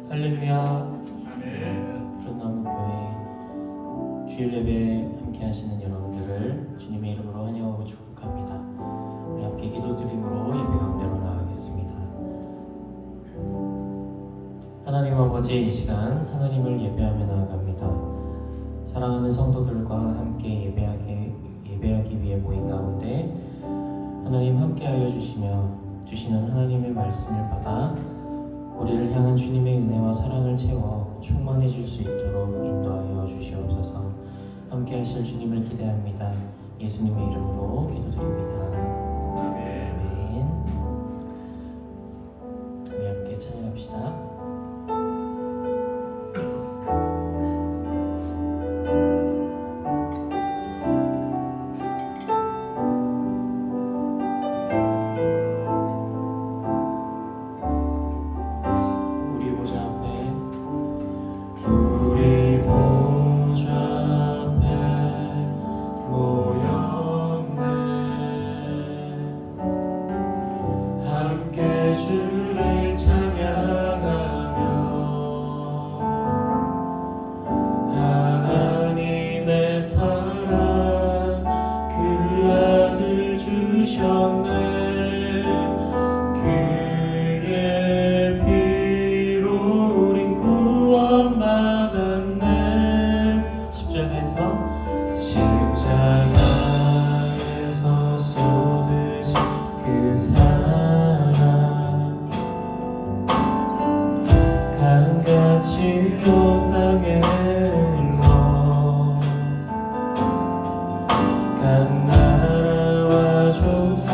할렐루야. 아멘. 푸른나무 교회 주일 예배 함께 하시는 여러분들을 주님의 이름으로 환영하고 축복합니다. 우리 함께 기도드림으로 예배 가운데로 나아가겠습니다. 하나님 아버지, 이 시간 하나님을 예배하며 나아갑니다. 사랑하는 성도들과 함께 예배하기 위해 모인 가운데 하나님 함께하여 주시는 하나님의 말씀을 받아 우리를 향한 주님의 은혜와 사랑을 채워 충만해질 수 있도록 인도하여 주시옵소서. 함께 하실 주님을 기대합니다. 예수님의 이름으로 기도드립니다. 아멘. 우리 함께 찬양합시다. 주를 찬양하며 하나님의 사랑 그 아들 주셨네. 그의 피로 우린 구원받았네. 십자가에서 쏟으신 그 사랑 강같이 온 땅에 흘러 각 나라와 족속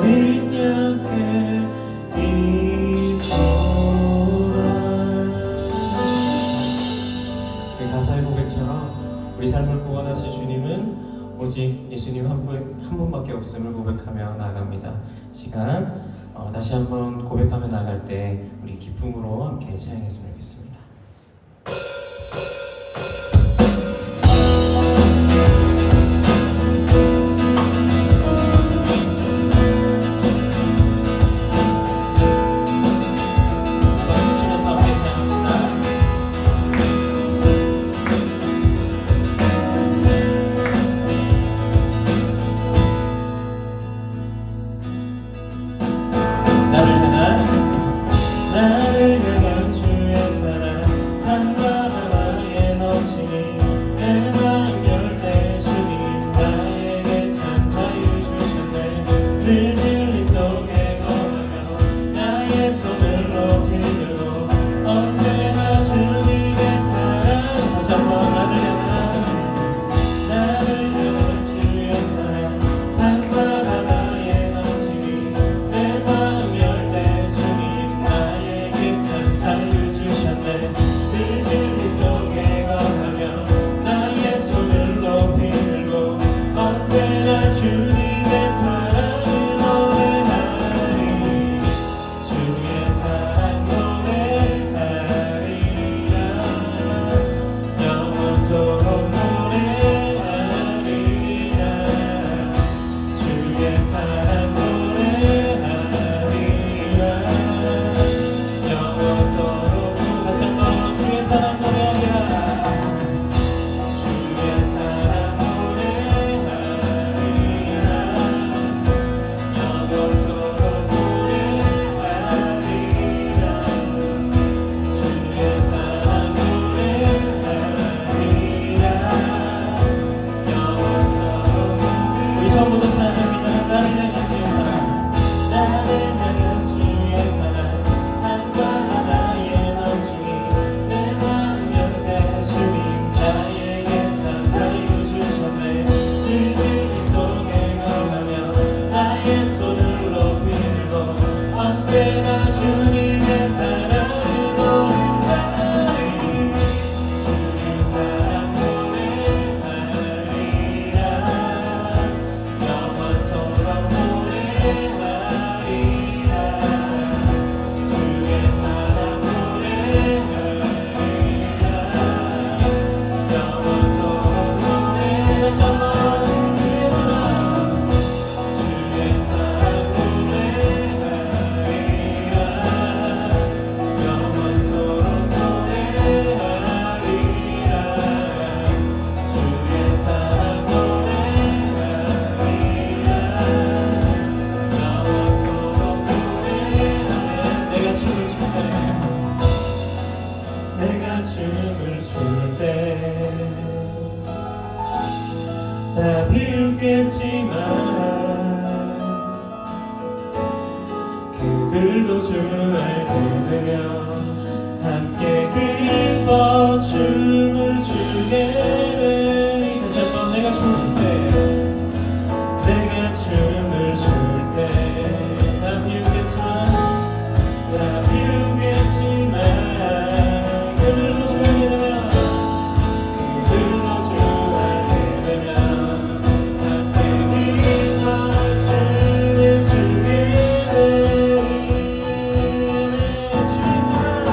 어린 양께 이토라. 그 가사의 고백처럼 우리 삶을 구원하신 주님은 오직 예수님 한 분밖에 없음을 고백하며 나아갑니다. 시간 다시 한번 고백하며 나갈 때 우리 기쁨으로 함께 찬양했으면 좋겠습니다. 박수 치면서 함께 찬양합시다. 나를 향한 주의 사랑 산과 바다에 넘치니 내 마음 열때 주님 나에게 참 자유 주셨네. 늘 진리 속에 걸어가며 나의 손을 높이 들고 언제나 주님의 사랑. 다시 한번 나를 향한 주의 사랑 산과 바다에 넘치니 내 마음 열때 주님 나에게 참 자유 주셨네. 늘 진리 속에 걸어가며 나의 손을 높이 들고 언제나 주님의 사랑을 노래하리. 주의 사랑 노래하리라. 영원토록 노래하리라. 주의 사랑 노래하리라. 영원토록. 다시 한번 주의 사랑 노래하리라. 주의 사랑 노래하리라. 영원토록 노래하리라. 주의 사랑 노래하리라. 영원토록. 우리 처음부터 찬양합니다. 나를 향한 주의 사랑. 나를 향한 주의 사랑 산과 바다에 넘치니 내 마음 열때 주님 나에게 참 자유 주셨네. 늘 진리 속에 걸어가며 나의 손을 높이 들고 언제나 주님의 사랑을 노래하리. 주의 사랑 노래하리라. 영원토록 노래하리라. 주의 사랑 노래하리라. 영원토록 노래. 다시 한번 주의 사랑. 주의 사랑 노래하리라. 영원토록 노래하리라. 주의 사랑 노래하리라. 영원토록 노래하리라. 내가 춤을 출 때, 내가 춤을 출 때 다 비웃겠지만 그들도 주를 들으며 함께 기뻐 춤을 추게 되리. 다시 한번 내가 춤을 출 때, 내가 춤을 출 때 다 비웃겠지만 그들도 주를 들으며 그들도 주를 들으며 함께 기뻐 춤을 추게 되리. 주의 사랑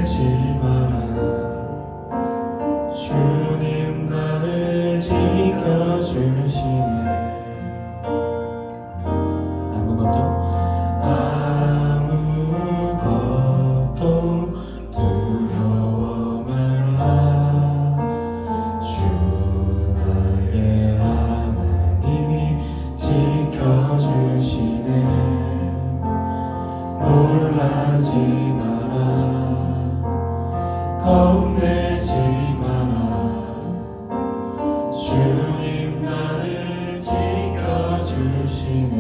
겁내지 마라. 주님 나를 지켜주시네. 아무것도 두려워 말라. 주 나의 하나님이 지켜주시네. 놀라지 마라. 겁내지 마라. 주님 나를 지켜주시네.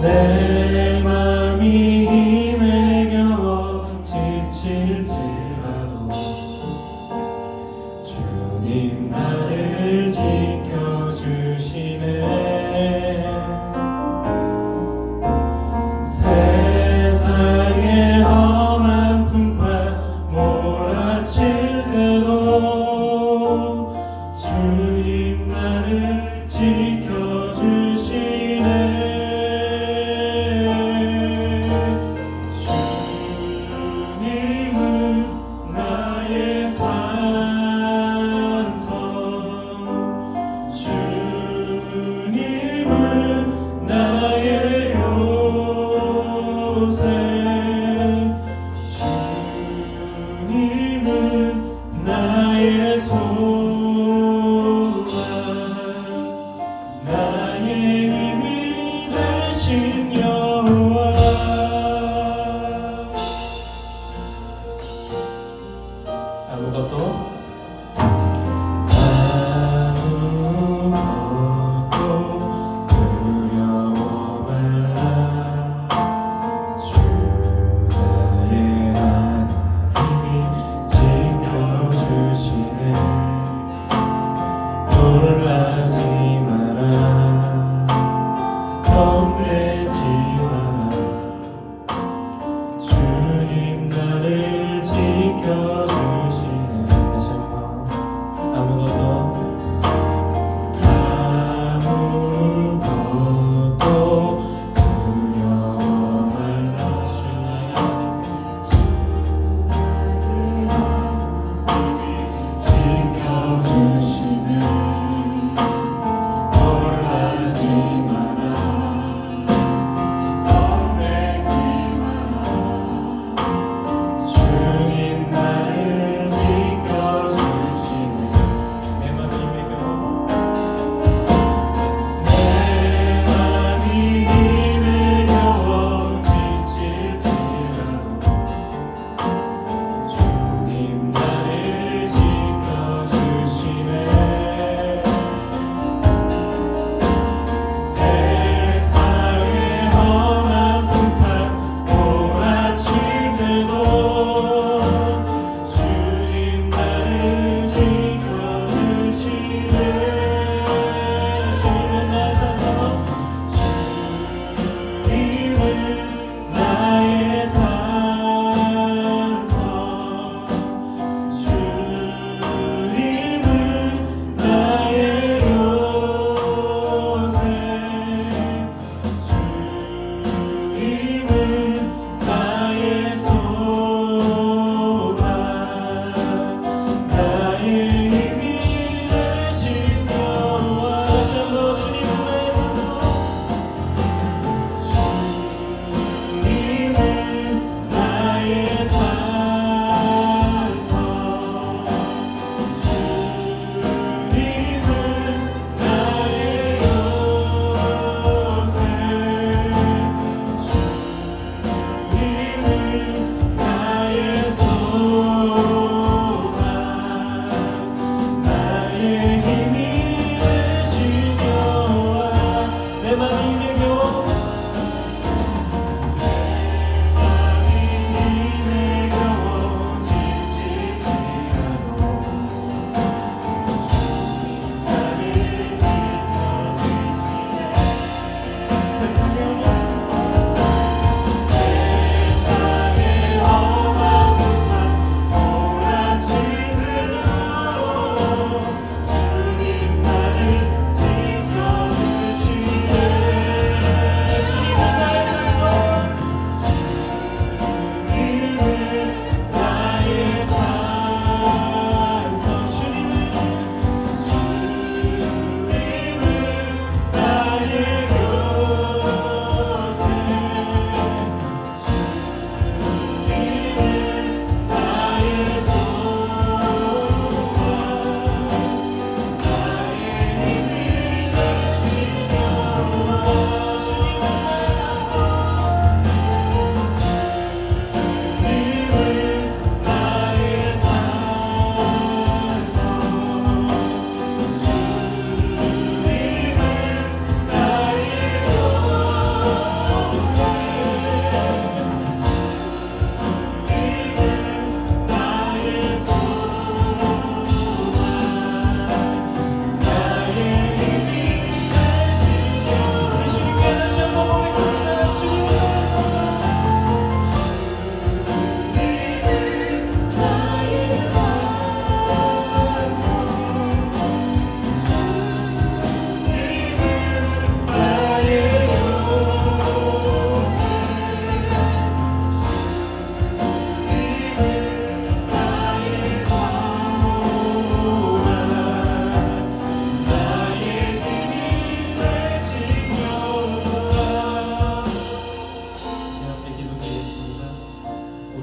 내 맘이 힘에 겨워 지칠지라도 주님 나를 지켜주시네. 세상의 험한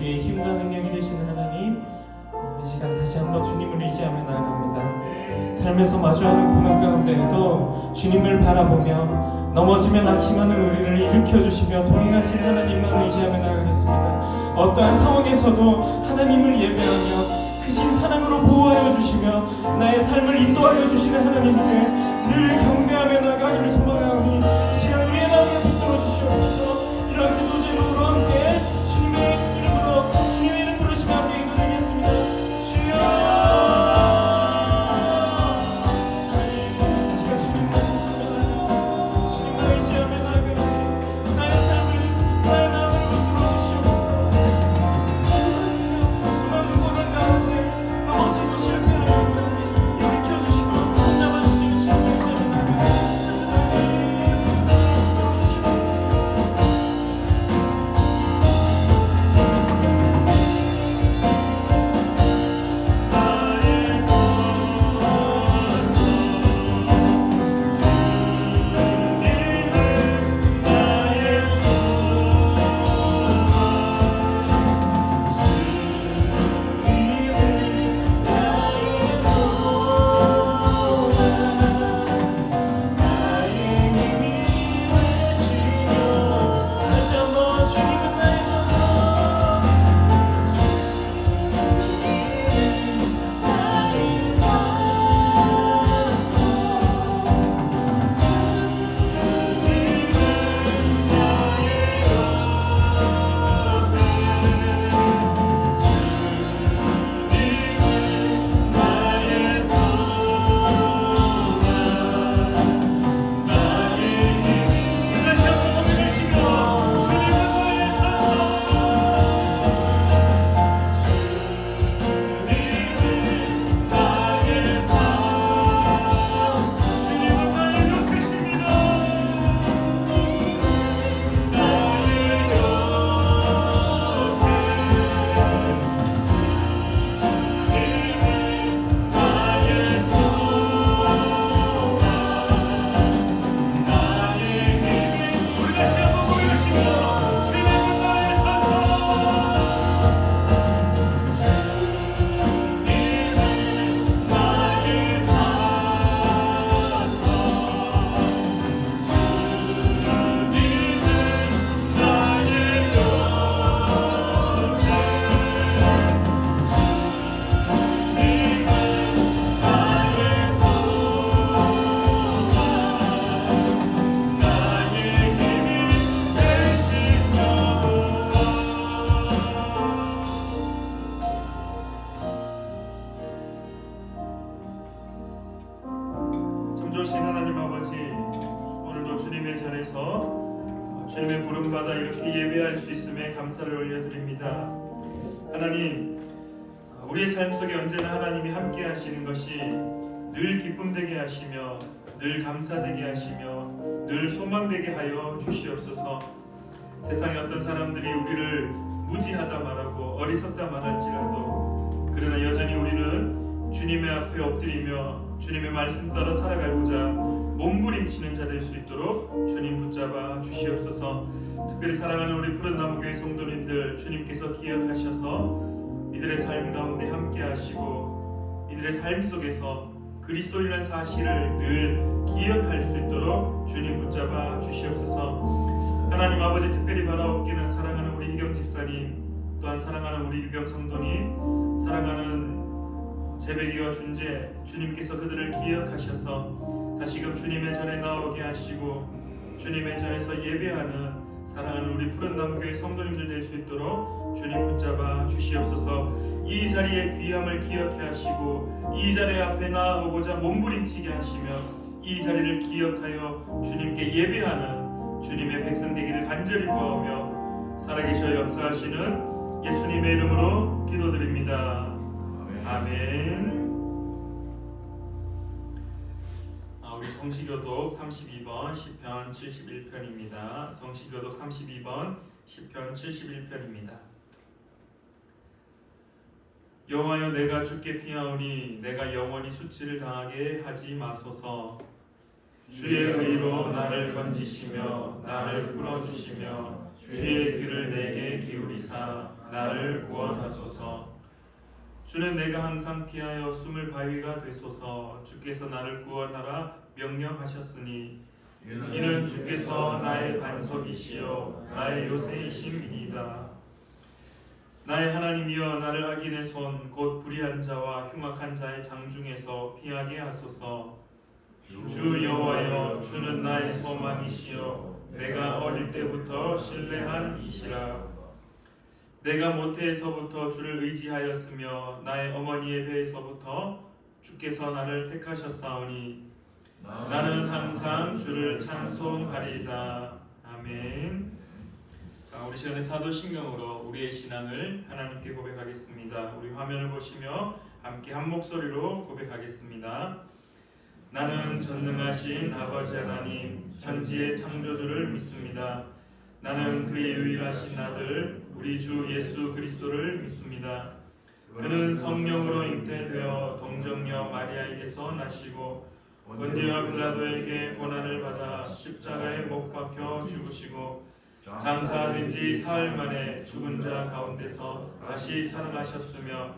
우리의 힘과 능력이 되시는 하나님, 이 시간 다시 한번 주님을 의지하며 나아갑니다. 삶에서 마주하는 고난 가운데에도 주님을 바라보며 넘어지면 낙심하는 우리를 일으켜주시며 동행하신 하나님만 의지하며 나아가겠습니다. 어떠한 상황에서도 하나님을 예배하며 크신 사랑으로 보호하여 주시며 나의 삶을 인도하여 주시는 하나님께 늘 경배하며 나아가기를 소망하오니 이 시간 우리의 마음을 붙들어 주시옵소서. 이런 기도 제목으로 함께 주님의 이름으로 주님의 이름 부르시며 함께 기도드리겠습니다. 주여, 이 시간 주님만 바라보며 주님만 의지하며 나아가니 나의 삶을 나의 마음을 붙들어 주시옵소서. 수많은 고난 가운데 넘어지고 실패하며 일으켜주시고 손잡아주시고 주님을 의지하며 나아가니 다시 한번 주님은 나의 선서 다시 한번 고백하시며 주님은 나의 주님은 나의 요새십니다. 나의 우리 다시 한번 고백하시며 주님은 나의 참 좋으신 하나님 아버지, 오늘도 주님의 전에서 주님의 부름받아 이렇게 예배할 수 있음에 감사를 올려드립니다. 하나님, 우리의 삶 속에 언제나 하나님이 함께 하시는 것이 늘 기쁨되게 하시며 늘 감사되게 하시며 늘 소망되게 하여 주시옵소서. 세상의 어떤 사람들이 우리를 무지하다 말하고 어리석다 말할지라도 그러나 여전히 우리는 주님의 앞에 엎드리며 주님의 말씀 따라 살아가고자 몸부림치는 자 될 수 있도록 주님 붙잡아 주시옵소서. 특별히 사랑하는 우리 푸른나무교회 성도님들, 주님께서 기억하셔서 이들의 삶 가운데 함께 하시고 이들의 삶 속에서 그리스도인이라는 사실을 늘 기억할 수 있도록 주님 붙잡아 주시옵소서. 하나님 아버지, 특별히 바라옵기는 사랑하는 우리 희경 집사님, 또한 사랑하는 우리 유경 성도님, 사랑하는 재배기와 준재, 주님께서 그들을 기억하셔서 다시금 주님의 전에 나오게 하시고 주님의 전에서 예배하는 사랑하는 우리 푸른나무교회 성도님들 될 수 있도록 주님 붙잡아 주시옵소서. 이 자리의 귀함을 기억해 하시고 이 자리 앞에 나아오고자 몸부림치게 하시며 이 자리를 기억하여 주님께 예배하는 주님의 백성 되기를 간절히 구하오며 살아계셔 역사하시는 예수님의 이름으로 기도드립니다. 아멘. 우리 성시교독 32번 시편 71편입니다. 성시교독 32번 시편 71편입니다. 여호와여, 내가 주께 피하오니 내가 영원히 수치를 당하게 하지 마소서. 주의 의로 나를 건지시며 나를 풀어주시며 주의 귀를 내게 기울이 여기사 나를 구원하소서. 주는 내가 항상 피하여 숨을 바위가 되소서. 주께서 나를 구원하라 명령하셨으니 이는 주께서 나의 반석이시요 나의 요새이심이니이다. 나의 하나님이여 나를 악인의 손 곧 불의한 자와 흉악한 자의 장중에서 피하게 하소서. 주 여호와여 주는 나의 소망이시여 내가 어릴 때부터 신뢰한 이시라. 내가 모태에서부터 주를 의지하였으며 나의 어머니의 배에서부터 주께서 나를 택하셨사오니 나는 항상 주를 찬송하리이다. 아멘. 우리 시간에 사도신경으로 우리의 신앙을 하나님께 고백하겠습니다. 우리 화면을 보시며 함께 한 목소리로 고백하겠습니다. 나는 전능하신 아버지 하나님 천지의 창조주를 믿습니다. 나는 그의 유일하신 아들 우리 주 예수 그리스도를 믿습니다. 그는 성령으로 잉태되어 동정녀 마리아에게서 나시고 본디오 빌라도에게 고난을 받아 십자가에 못 박혀 죽으시고 장사된 지 사흘 만에 죽은 자 가운데서 다시 살아나셨으며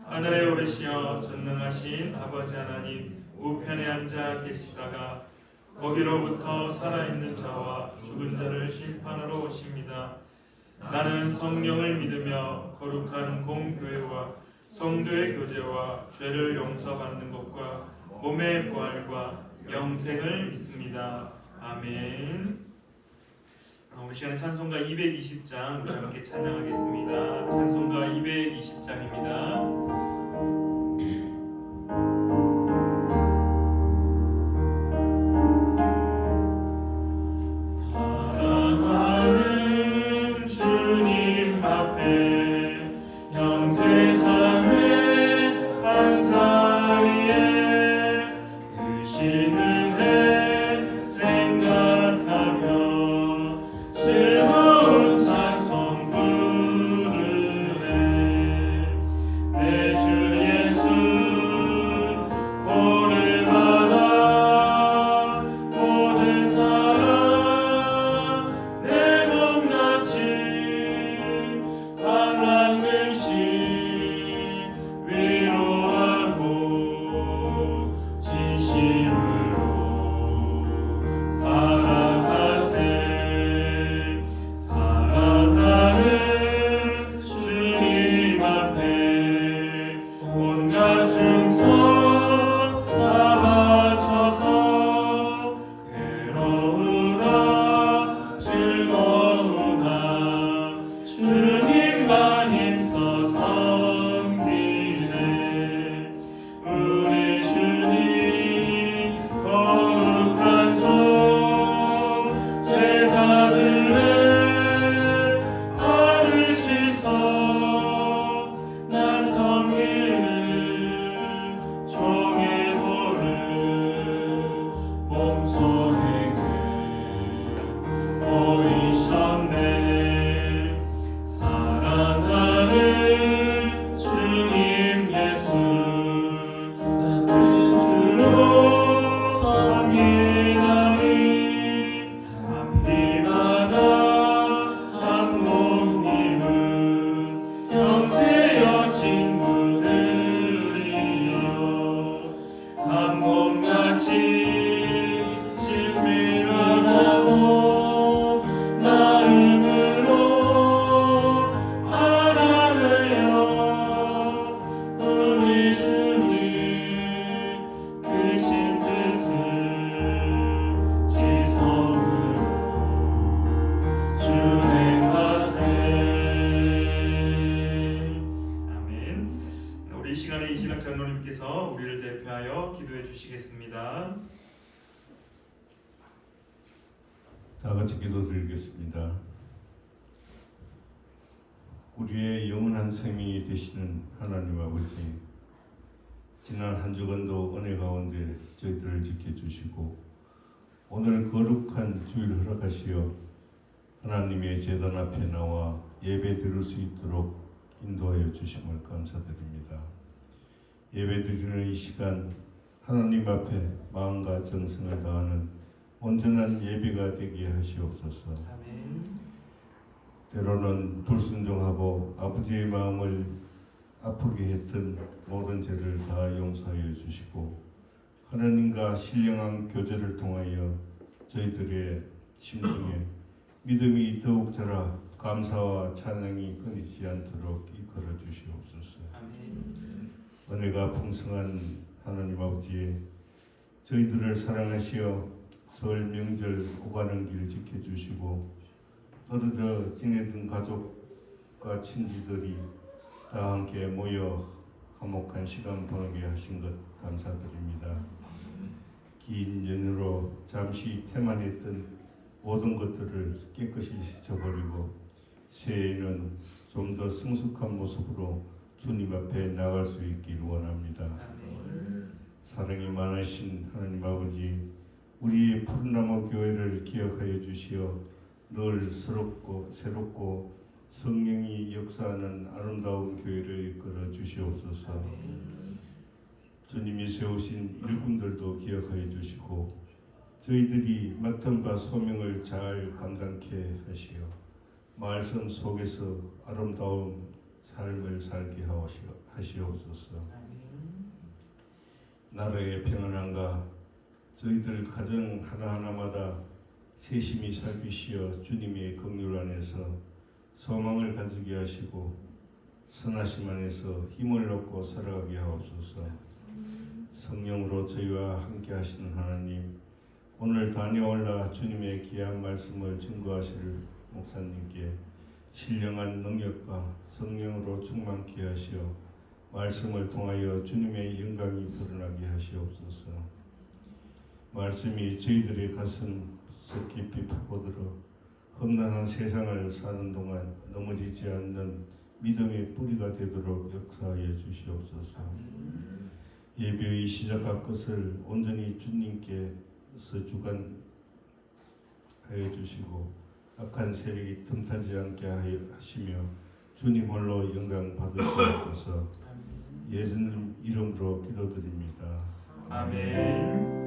하늘에 오르시어 전능하신 아버지 하나님 우편에 앉아 계시다가 거기로부터 살아있는 자와 죽은 자를 심판하러 오십니다. 나는 성령을 믿으며 거룩한 공교회와 성도의 교제와 죄를 용서받는 것과 몸의 부활과 영생을 믿습니다. 아멘. 우리 시간에 찬송가 220장 우리 함께 찬양하겠습니다. 찬송가 220장입니다. 우리를 대표하여 기도해 주시겠습니다. 다 같이 기도드리겠습니다. 우리의 영원한 생명이 되시는 하나님 아버지, 지난 한 주간도 은혜 가운데 저희들을 지켜주시고 오늘 거룩한 주일 허락하시어 하나님의 제단 앞에 나와 예배 드릴 수 있도록 인도하여 주심을 감사드립니다. 예배 드리는 이 시간 하나님 앞에 마음과 정성을 다하는 온전한 예배가 되게 하시옵소서. 아멘. 때로는 불순종하고 아버지의 마음을 아프게 했던 모든 죄를 다 용서하여 주시고 하나님과 신령한 교제를 통하여 저희들의 심중에 믿음이 더욱 자라 감사와 찬양이 끊이지 않도록 이끌어 주시옵소서. 은혜가 풍성한 하나님 아버지, 저희들을 사랑하시어 설 명절 오가는 길 지켜주시고 떨어져 지내던 가족과 친지들이 다 함께 모여 화목한 시간 보내게 하신 것 감사드립니다. 긴 연휴로 잠시 태만했던 모든 것들을 깨끗이 씻어버리고 새해에는 좀 더 성숙한 모습으로 주님 앞에 나갈 수 있길 원합니다. 사랑이 많으신 하나님 아버지, 우리의 푸른나무 교회를 기억하여 주시어 늘 새롭고 성령이 역사하는 아름다운 교회를 이끌어 주시옵소서. 주님이 세우신 일꾼들도 기억하여 주시고 저희들이 맡은 바 소명을 잘 감당케 하시어 말씀 속에서 아름다운 삶을 살게 하시옵소서. 나라의 평안함과 저희들 가정 하나하나마다 세심히 살피시어 주님의 긍휼 안에서 소망을 가지게 하시고 선하심 안에서 힘을 얻고 살아가게 하옵소서. 성령으로 저희와 함께 하시는 하나님, 오늘 다녀올라 주님의 귀한 말씀을 증거하실 목사님께 신령한 능력과 성령으로 충만케 하시어 말씀을 통하여 주님의 영광이 드러나게 하시옵소서. 말씀이 저희들의 가슴 속 깊이 파고들어 험난한 세상을 사는 동안 넘어지지 않는 믿음의 뿌리가 되도록 역사하여 주시옵소서. 예배의 시작할 것을 온전히 주님께서 주관하여 주시고 악한 세력이 틈타지 않게 하시며 주님 홀로 영광 받으시옵소서. 예수님 이름으로 기도드립니다. 아멘.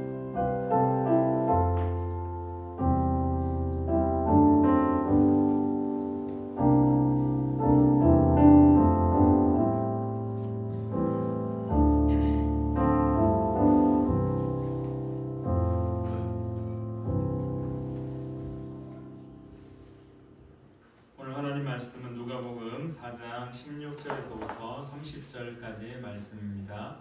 말씀은 누가복음 4장 16절에서부터 30절까지의 말씀입니다.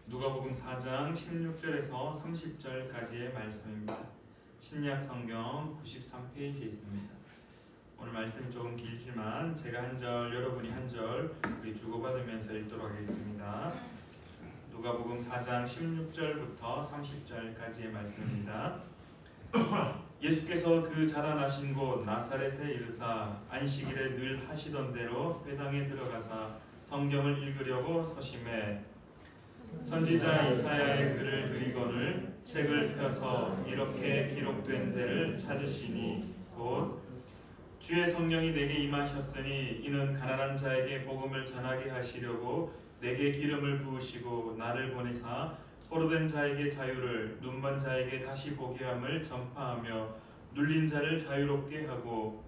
누가복음 4장 16절에서 30절까지의 말씀입니다. 신약 성경 93페이지에 있습니다. 오늘 말씀이 조금 길지만 제가 한 절, 여러분이 한 절 우리 주고받으면서 읽도록 하겠습니다. 누가복음 4장 16절부터 30절까지의 말씀입니다. 예수께서 그 자라나신 곳 나사렛에 이르사 안식일에 늘 하시던 대로 회당에 들어가사 성경을 읽으려고 서심해 선지자 이사야의 글을 들이거늘 책을 펴서 이렇게 기록된 데를 찾으시니 곧 주의 성령이 내게 임하셨으니 이는 가난한 자에게 복음을 전하게 하시려고 내게 기름을 부으시고 나를 보내사 포로된 자에게 자유를 눈먼 자에게 다시 보게 함을 전파하며 눌린 자를 자유롭게 하고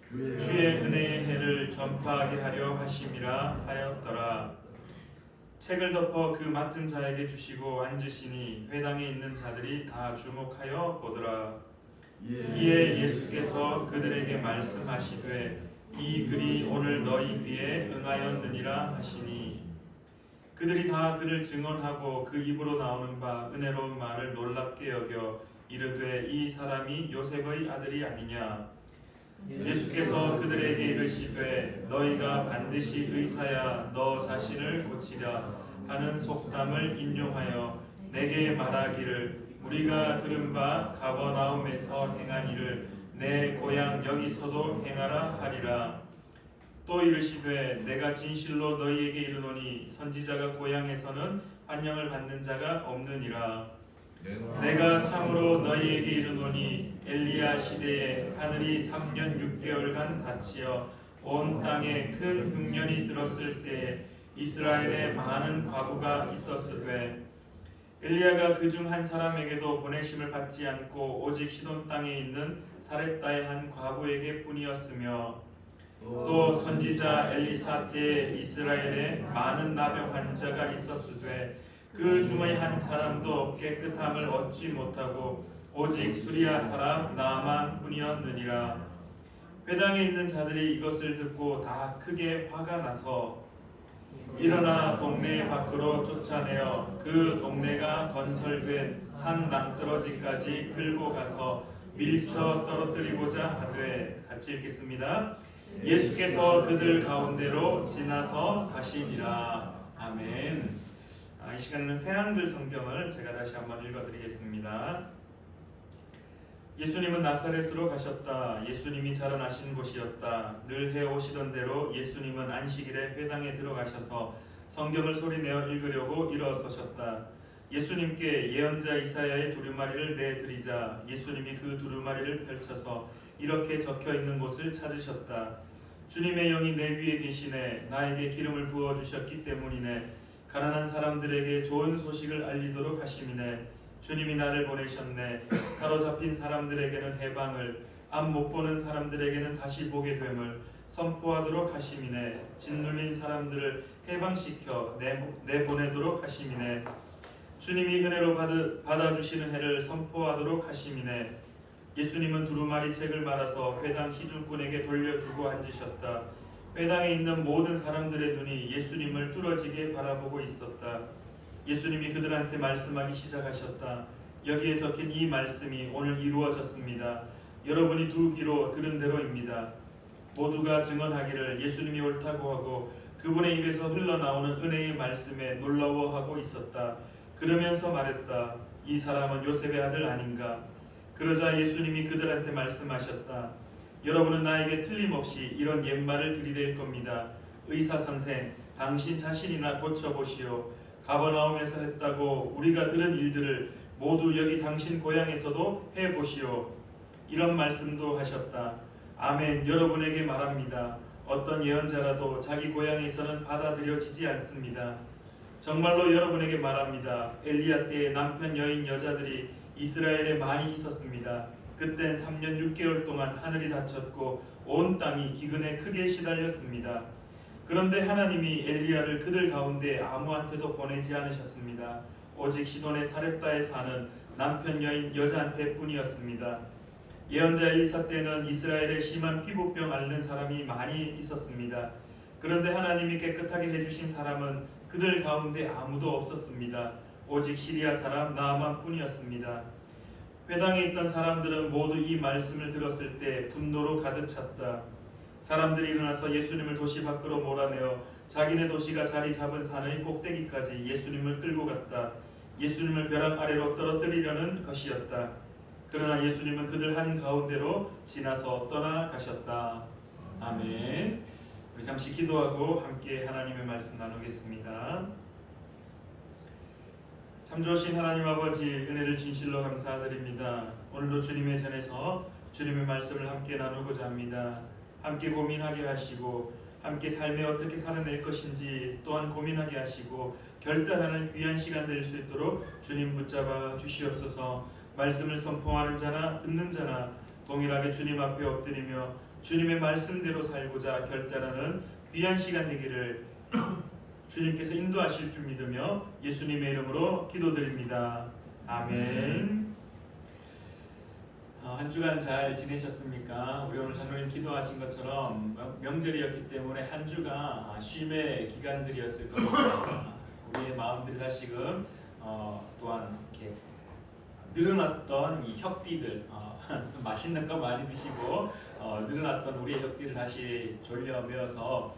주의 은혜의 해를 전파하게 하려 하심이라 하였더라. 책을 덮어 그 맡은 자에게 주시고 앉으시니 회당에 있는 자들이 다 주목하여 보더라. 이에 예수께서 그들에게 말씀하시되 이 글이 오늘 너희 귀에 응하였느니라 하시니 그들이 다 그를 증언하고 그 입으로 나오는 바 은혜로운 말을 놀랍게 여겨 이르되 이 사람이 요셉의 아들이 아니냐. 예수께서 그들에게 이르시되 너희가 반드시 의사야 너 자신을 고치라 하는 속담을 인용하여 내게 말하기를 우리가 들은 바 가버나움에서 행한 일을 내 고향 여기서도 행하라 하리라. 또 이르시되 내가 진실로 너희에게 이르노니 선지자가 고향에서는 환영을 받는 자가 없느니라. 내가 참으로 너희에게 이르노니 엘리야 시대에 하늘이 3년 6개월간 닫히어 온 땅에 큰 흉년이 들었을 때에 이스라엘에 많은 과부가 있었으되 엘리야가 그중 한 사람에게도 보내심을 받지 않고 오직 시돈 땅에 있는 사렙다의 한 과부에게 뿐이었으며 또 선지자 엘리사 때 이스라엘에 많은 나병 환자가 있었으되 그 중의 한 사람도 깨끗함을 얻지 못하고 오직 수리아 사람 나만 뿐이었느니라. 회당에 있는 자들이 이것을 듣고 다 크게 화가 나서 일어나 동네 밖으로 쫓아내어 그 동네가 건설된 산 낭떠러지까지 끌고 가서 밀쳐 떨어뜨리고자 하되, 같이 읽겠습니다. 예수께서 그들 가운데로 지나서 가시니라. 아멘. 이 시간에는 새한글 성경을 제가 다시 한번 읽어드리겠습니다. 예수님은 나사렛으로 가셨다. 예수님이 자라나신 곳이었다. 늘 해오시던 대로 예수님은 안식일에 회당에 들어가셔서 성경을 소리내어 읽으려고 일어서셨다. 예수님께 예언자 이사야의 두루마리를 내드리자 예수님이 그 두루마리를 펼쳐서 이렇게 적혀있는 곳을 찾으셨다. 주님의 영이 내 위에 계시네. 나에게 기름을 부어주셨기 때문이네. 가난한 사람들에게 좋은 소식을 알리도록 하심이네. 주님이 나를 보내셨네. 사로잡힌 사람들에게는 해방을, 앞 못 보는 사람들에게는 다시 보게 됨을 선포하도록 하심이네. 짓눌린 사람들을 해방시켜 내보내도록 하심이네. 주님이 은혜로 받아주시는 해를 선포하도록 하심이네. 예수님은 두루마리 책을 말아서 회당 시중꾼에게 돌려주고 앉으셨다. 회당에 있는 모든 사람들의 눈이 예수님을 뚫어지게 바라보고 있었다. 예수님이 그들한테 말씀하기 시작하셨다. 여기에 적힌 이 말씀이 오늘 이루어졌습니다. 여러분이 두 귀로 들은 대로입니다. 모두가 증언하기를 예수님이 옳다고 하고 그분의 입에서 흘러나오는 은혜의 말씀에 놀라워하고 있었다. 그러면서 말했다. 이 사람은 요셉의 아들 아닌가? 그러자 예수님이 그들한테 말씀하셨다. 여러분은 나에게 틀림없이 이런 옛말을 들이댈 겁니다. 의사 선생, 당신 자신이나 고쳐보시오. 가버나움에서 했다고 우리가 들은 일들을 모두 여기 당신 고향에서도 해보시오. 이런 말씀도 하셨다. 아멘. 여러분에게 말합니다. 어떤 예언자라도 자기 고향에서는 받아들여지지 않습니다. 정말로 여러분에게 말합니다. 엘리야 때에 남편 여인 여자들이 이스라엘에 많이 있었습니다. 그땐 3년 6개월 동안 하늘이 닫혔고 온 땅이 기근에 크게 시달렸습니다. 그런데 하나님이 엘리야를 그들 가운데 아무한테도 보내지 않으셨습니다. 오직 시돈의 사렙다에 사는 남편 여인 여자한테 뿐이었습니다. 예언자 엘리사 때는 이스라엘에 심한 피부병 앓는 사람이 많이 있었습니다. 그런데 하나님이 깨끗하게 해주신 사람은 그들 가운데 아무도 없었습니다. 오직 시리아 사람 나아만 뿐이었습니다. 회당에 있던 사람들은 모두 이 말씀을 들었을 때 분노로 가득 찼다. 사람들이 일어나서 예수님을 도시 밖으로 몰아내어 자기네 도시가 자리 잡은 산의 꼭대기까지 예수님을 끌고 갔다. 예수님을 벼락 아래로 떨어뜨리려는 것이었다. 그러나 예수님은 그들 한가운데로 지나서 떠나가셨다. 아멘. 우리 잠시 기도하고 함께 하나님의 말씀 나누겠습니다. 참 좋으신 하나님 아버지, 은혜를 진실로 감사드립니다. 오늘도 주님의 전에서 주님의 말씀을 함께 나누고자 합니다. 함께 고민하게 하시고 함께 삶에 어떻게 살아낼 것인지 또한 고민하게 하시고 결단하는 귀한 시간 될 수 있도록 주님 붙잡아 주시옵소서. 말씀을 선포하는 자나 듣는 자나 동일하게 주님 앞에 엎드리며 주님의 말씀대로 살고자 결단하는 귀한 시간 되기를 주님께서 인도하실 줄 믿으며 예수님의 이름으로 기도드립니다. 아멘. 한 주간 잘 지내셨습니까? 우리 오늘 장로님 기도하신 것처럼 명절이었기 때문에 한 주가 쉼의 기간들이었을 겁니다. 우리의 마음들이 다시금 또한 이렇게 늘어났던 이 혁띠들, 맛있는 거 많이 드시고 늘어났던 우리의 혁띠를 다시 졸려매어서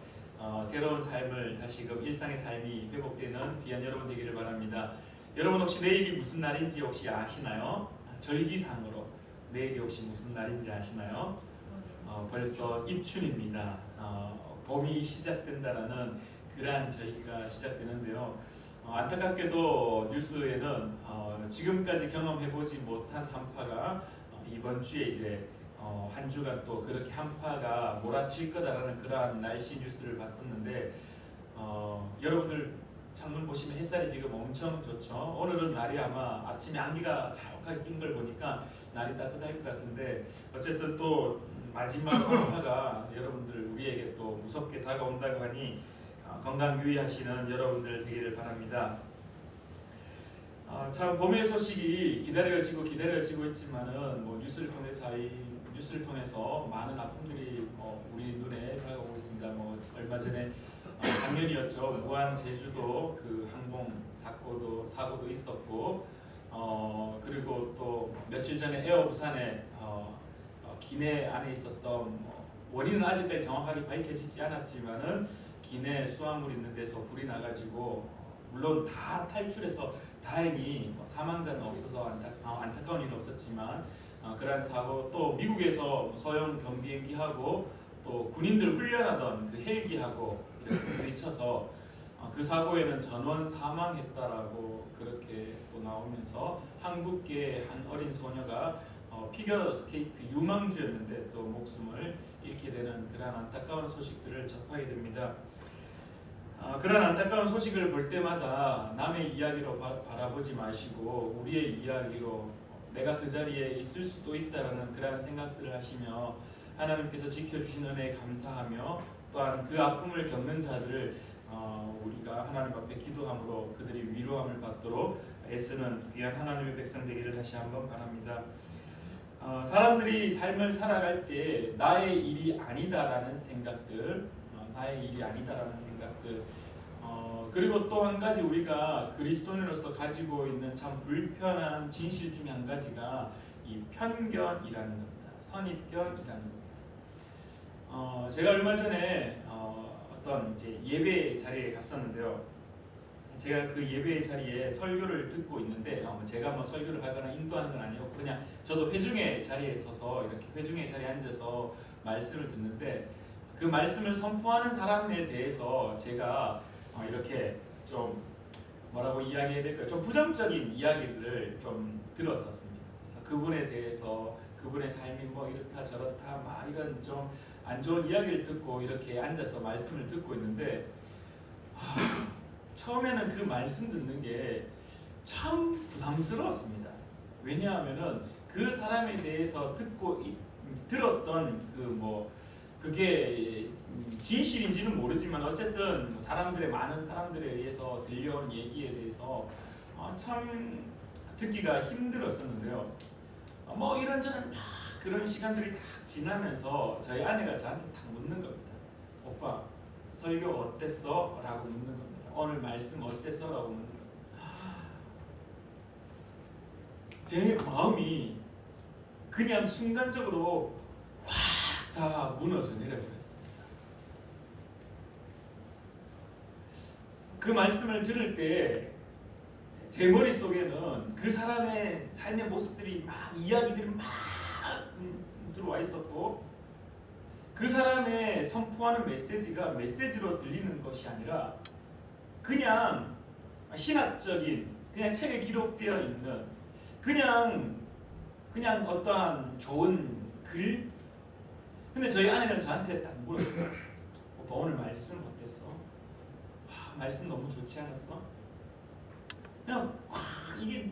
새로운 삶을 다시금 일상의 삶이 회복되는 귀한 여러분 되기를 바랍니다. 여러분 혹시 내일이 무슨 날인지 혹시 아시나요? 절기상으로 내일이 혹시 무슨 날인지 아시나요? 벌써 입춘입니다. 봄이 시작된다라는 그러한 절기가 시작되는데요. 안타깝게도 뉴스에는 지금까지 경험해보지 못한 한파가 이번 주에 이제 한 주간 또 그렇게 한파가 몰아칠 거다라는 그러한 날씨 뉴스를 봤었는데 여러분들 창문 보시면 햇살이 지금 엄청 좋죠. 오늘은 날이 아마 아침에 안개가 자욱하게 낀 걸 보니까 날이 따뜻할 것 같은데 어쨌든 또 마지막 한파가 여러분들 우리에게 또 무섭게 다가온다고 하니 건강 유의하시는 여러분들 되기를 바랍니다. 참 봄의 소식이 기다려지고 있지만은 뭐 뉴스를 통해서 많은 아픔들이 우리 눈에 다가오고 있습니다. 뭐 얼마 전에 작년이었죠. 무안 제주도 그 항공 사고도 있었고, 그리고 또 며칠 전에 에어 부산에 기내 안에 있었던 원인은 아직까지 정확하게 밝혀지지 않았지만은 기내 수화물 있는 데서 불이 나가지고 물론 다 탈출해서 다행히 사망자는 없어서 안타까운 일은 없었지만 그러한 사고, 또 미국에서 소형 경비행기하고 또 군인들 훈련하던 그 헬기하고 이렇게 부딪혀서 그 사고에는 전원 사망했다라고 그렇게 또 나오면서 한국계 한 어린 소녀가 피겨 스케이트 유망주였는데 또 목숨을 잃게 되는 그러한 안타까운 소식들을 접하게 됩니다. 그런 안타까운 소식을 볼 때마다 남의 이야기로 바라보지 마시고 우리의 이야기로 내가 그 자리에 있을 수도 있다라는 그러한 생각들을 하시며 하나님께서 지켜주신 은혜에 감사하며 또한 그 아픔을 겪는 자들을 우리가 하나님 앞에 기도함으로 그들이 위로함을 받도록 애쓰는 귀한 하나님의 백성 되기를 다시 한번 바랍니다. 사람들이 삶을 살아갈 때 나의 일이 아니다라는 생각들, 그리고 또 한 가지 우리가 그리스도인으로서 가지고 있는 참 불편한 진실 중에 한 가지가 이 편견이라는 겁니다. 선입견이라는 겁니다. 제가 얼마 전에 어떤 이제 예배 자리에 갔었는데요. 제가 그 예배 자리에 설교를 듣고 있는데 제가 뭐 설교를 하거나 인도하는 건 아니었고 그냥 저도 회중의 자리에 서서 이렇게 회중의 자리에 앉아서 말씀을 듣는데 그 말씀을 선포하는 사람에 대해서 제가 이렇게 좀 뭐라고 이야기해야 될까요? 좀 부정적인 이야기들을 좀 들었었습니다. 그래서 그분에 대해서 그분의 삶이 뭐 이렇다 저렇다 막 이런 좀 안 좋은 이야기를 듣고 이렇게 앉아서 말씀을 듣고 있는데 처음에는 그 말씀 듣는 게 참 부담스러웠습니다. 왜냐하면은 그 사람에 대해서 들었던 그게 진실인지는 모르지만 어쨌든 많은 사람들에 의해서 들려온 얘기에 대해서 참 듣기가 힘들었었는데요. 뭐 이런저런 그런 시간들이 딱 지나면서 저희 아내가 저한테 딱 묻는 겁니다. 오빠 설교 어땠어? 라고 묻는 겁니다. 오늘 말씀 어땠어? 라고 묻는 겁니다. 제 마음이 그냥 순간적으로 확 다 무너져 내려버렸습니다. 그 말씀을 들을 때 제 머릿속에는 그 사람의 삶의 모습들이 이야기들이 막 들어와 있었고 그 사람의 선포하는 메시지가 메시지로 들리는 것이 아니라 그냥 신학적인 그냥 책에 기록되어 있는 그냥 어떠한 좋은 글. 근데 저희 아내는 저한테 딱 물어요. 오빠 오늘 말씀 어땠어? 말씀 너무 좋지 않았어? 그냥 이게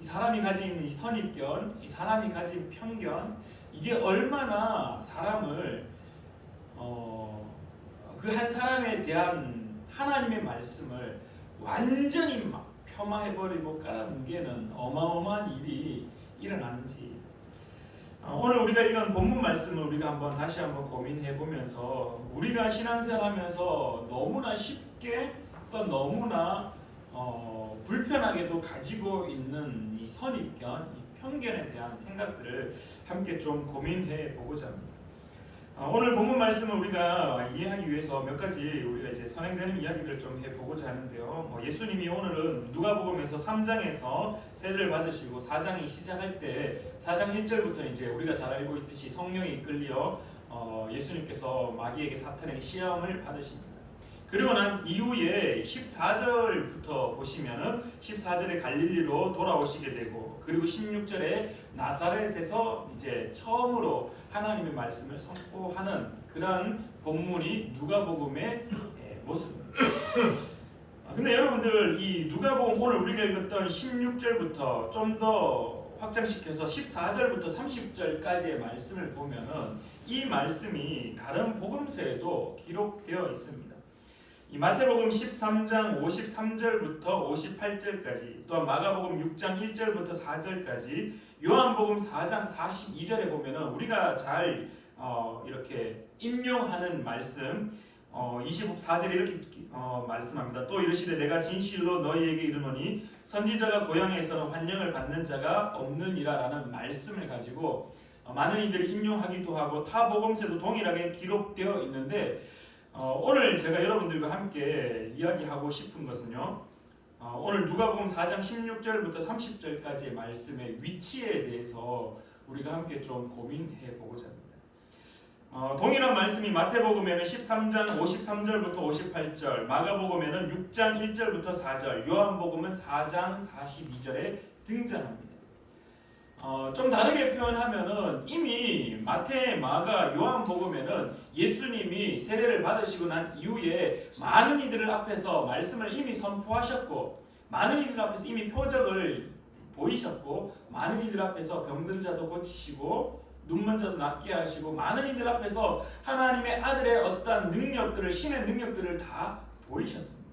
이 사람이 가진 이 선입견, 이 사람이 가진 편견, 이게 얼마나 사람을 그 한 사람에 대한 하나님의 말씀을 완전히 막 폄하해버리고 깔아뭉개는 어마어마한 일이 일어나는지 오늘 우리가 읽은 본문 말씀을 우리가 다시 한번 고민해보면서 우리가 신앙생활하면서 너무나 쉽게 또 너무나 불편하게도 가지고 있는 이 선입견, 이 편견에 대한 생각들을 함께 좀 고민해 보고자 합니다. 오늘 본문 말씀을 우리가 이해하기 위해서 몇 가지 우리가 이제 선행되는 이야기들을 좀 해보고자 하는데요. 예수님이 오늘은 누가복음에서 3장에서 세례를 받으시고 4장이 시작할 때 4장 1절부터 이제 우리가 잘 알고 있듯이 성령이 이끌려 예수님께서 마귀에게 사탄에게 시험을 받으십니다. 그리고 난 이후에 14절부터 보시면은 14절에 갈릴리로 돌아오시게 되고 그리고 16절에 나사렛에서 이제 처음으로 하나님의 말씀을 선포하는 그런 본문이 누가복음의 모습입니다. 근데 여러분들 이 누가복음 오늘 우리가 읽었던 16절부터 좀 더 확장시켜서 14절부터 30절까지의 말씀을 보면은 이 말씀이 다른 복음서에도 기록되어 있습니다. 이 마태복음 13장 53절부터 58절까지, 또한 마가복음 6장 1절부터 4절까지, 요한복음 4장 42절에 보면은 우리가 잘 이렇게 인용하는 말씀, 24절에 이렇게 말씀합니다. 또 이르시되 내가 진실로 너희에게 이르노니 선지자가 고향에서는 환영을 받는 자가 없느니라 라는 말씀을 가지고 많은 이들이 인용하기도 하고 타 복음서에도 동일하게 기록되어 있는데, 오늘 제가 여러분들과 함께 이야기하고 싶은 것은요, 오늘 누가복음 4장 16절부터 30절까지의 말씀의 위치에 대해서 우리가 함께 좀 고민해 보고자 합니다. 동일한 말씀이 마태복음에는 13장 53절부터 58절, 마가복음에는 6장 1절부터 4절, 요한복음은 4장 42절에 등장합니다. 좀 다르게 표현하면은 이미 마태, 마가, 요한복음에는 예수님이 세례를 받으시고 난 이후에 많은 이들 앞에서 말씀을 이미 선포하셨고, 많은 이들 앞에서 이미 표적을 보이셨고, 많은 이들 앞에서 병든 자도 고치시고 눈먼 자도 낫게 하시고, 많은 이들 앞에서 하나님의 아들의 어떤 능력들을, 신의 능력들을 다 보이셨습니다.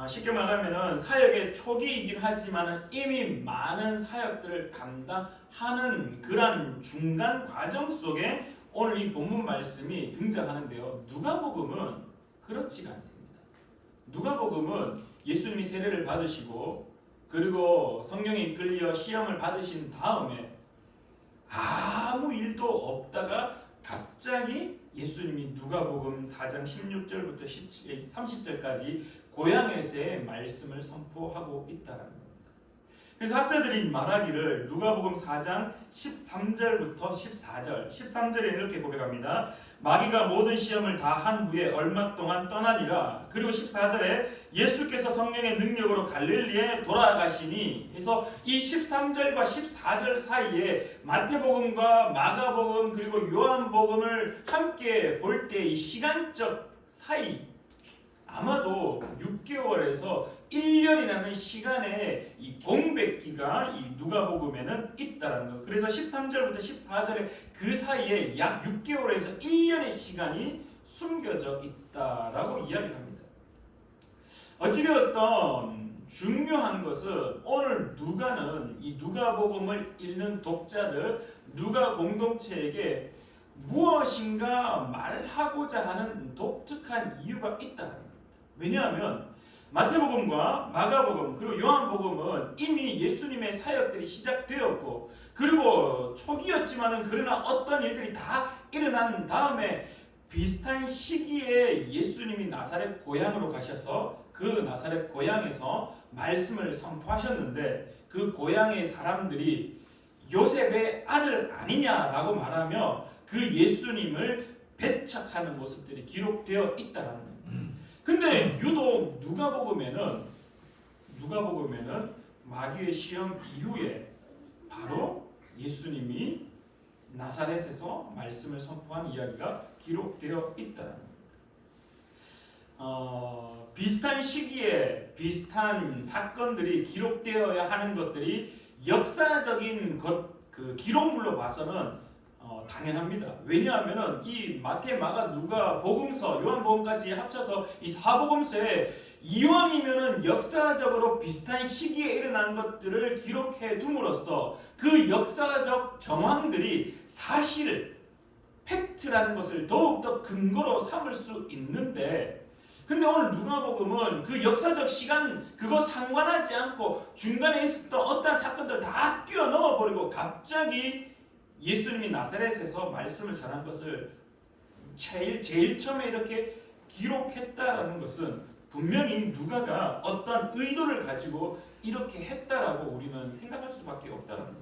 쉽게 말하면 사역의 초기이긴 하지만 이미 많은 사역들을 감당하는 그런 중간 과정 속에 오늘 이 본문 말씀이 등장하는데요, 누가복음은 그렇지가 않습니다. 누가복음은 예수님이 세례를 받으시고 그리고 성령에 이끌려 시험을 받으신 다음에 아무 일도 없다가 갑자기 예수님이 누가복음 4장 16절부터 30절까지 고향에서의 말씀을 선포하고 있다는 겁니다. 그래서 학자들이 말하기를 누가복음 4장 13절부터 14절, 13절에 이렇게 고백합니다. 마귀가 모든 시험을 다 한 후에 얼마 동안 떠나니라. 그리고 14절에 예수께서 성령의 능력으로 갈릴리에 돌아가시니, 그래서 이 13절과 14절 사이에 마태복음과 마가복음 그리고 요한복음을 함께 볼 때 이 시간적 사이, 아마도 6개월에서 1년이라는 시간의 이 공백기가 이 누가복음에는 있다는 것. 그래서 13절부터 14절의 그 사이에 약 6개월에서 1년의 시간이 숨겨져 있다라고 이야기합니다. 어찌되었던 중요한 것은 오늘 누가는 이 누가복음을 읽는 독자들, 누가 공동체에게 무엇인가 말하고자 하는 독특한 이유가 있다는 겁니다. 왜냐하면 마태복음과 마가복음 그리고 요한복음은 이미 예수님의 사역들이 시작되었고, 그리고 초기였지만은 그러나 어떤 일들이 다 일어난 다음에 비슷한 시기에 예수님이 나사렛 고향으로 가셔서 그 나사렛 고향에서 말씀을 선포하셨는데, 그 고향의 사람들이 요셉의 아들 아니냐라고 말하며 그 예수님을 배척하는 모습들이 기록되어 있다는 겁니다. 근데 유독 누가복음에는 마귀의 시험 이후에 바로 예수님이 나사렛에서 말씀을 선포한 이야기가 기록되어 있다는 겁니다. 비슷한 시기에 비슷한 사건들이 기록되어야 하는 것들이 역사적인 그 기록물로 봐서는 당연합니다. 왜냐하면 이 마태, 마가, 누가, 복음서, 요한복음까지 합쳐서 이 사복음서에 이왕이면은 역사적으로 비슷한 시기에 일어난 것들을 기록해 둠으로써 그 역사적 정황들이 사실, 팩트라는 것을 더욱더 근거로 삼을 수 있는데, 근데 오늘 누가복음은 그 역사적 시간 그거 상관하지 않고 중간에 있었던 어떤 사건들 다 뛰어넘어 버리고 갑자기 예수님이 나사렛에서 말씀을 전한 것을 제일 처음에 이렇게 기록했다라는 것은 분명히 누가가 어떤 의도를 가지고 이렇게 했다라고 우리는 생각할 수밖에 없다는 거예요.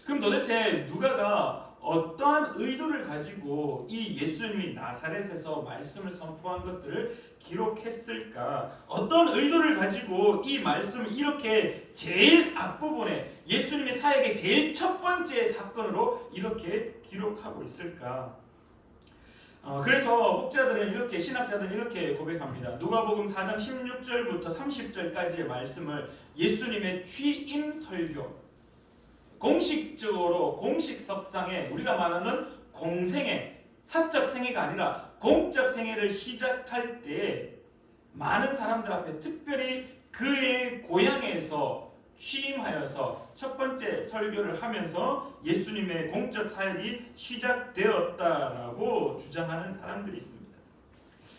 그럼 도대체 누가가 어떠한 의도를 가지고 이 예수님이 나사렛에서 말씀을 선포한 것들을 기록했을까? 어떤 의도를 가지고 이 말씀을 이렇게 제일 앞부분에 예수님의 사역의 제일 첫 번째 사건으로 이렇게 기록하고 있을까? 그래서 혹자들은 이렇게 신학자들은 이렇게 고백합니다. 누가복음 4장 16절부터 30절까지의 말씀을 예수님의 취임 설교, 공식적으로 공식석상에 우리가 말하는 공생애, 사적 생애가 아니라 공적 생애를 시작할 때 많은 사람들 앞에 특별히 그의 고향에서 취임하여서 첫 번째 설교를 하면서 예수님의 공적 사역이 시작되었다라고 주장하는 사람들이 있습니다.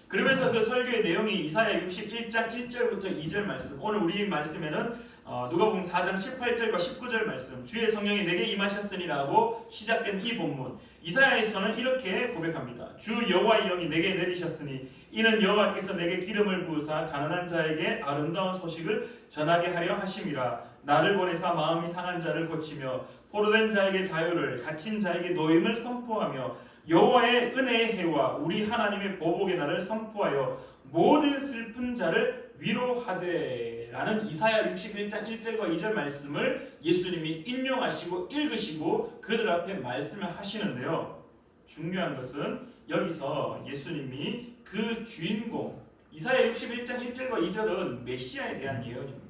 그러면서 그 설교의 내용이 이사야 61장 1절부터 2절 말씀, 오늘 우리 말씀에는 누가복음 4장 18절과 19절 말씀, 주의 성령이 내게 임하셨으니라고 시작된 이 본문, 이사야에서는 이렇게 고백합니다. 주 여호와의 영이 내게 내리셨으니 이는 여호와께서 내게 기름을 부으사 가난한 자에게 아름다운 소식을 전하게 하려 하심이라. 나를 보내사 마음이 상한 자를 고치며 포로된 자에게 자유를, 갇힌 자에게 노임을 선포하며 여호와의 은혜의 해와 우리 하나님의 보복의 날을 선포하여 모든 슬픈 자를 위로하되 라는 이사야 61장 1절과 2절 말씀을 예수님이 인용하시고 읽으시고 그들 앞에 말씀을 하시는데요. 중요한 것은 여기서 예수님이 그 주인공, 이사야 61장 1절과 2절은 메시아에 대한 예언입니다.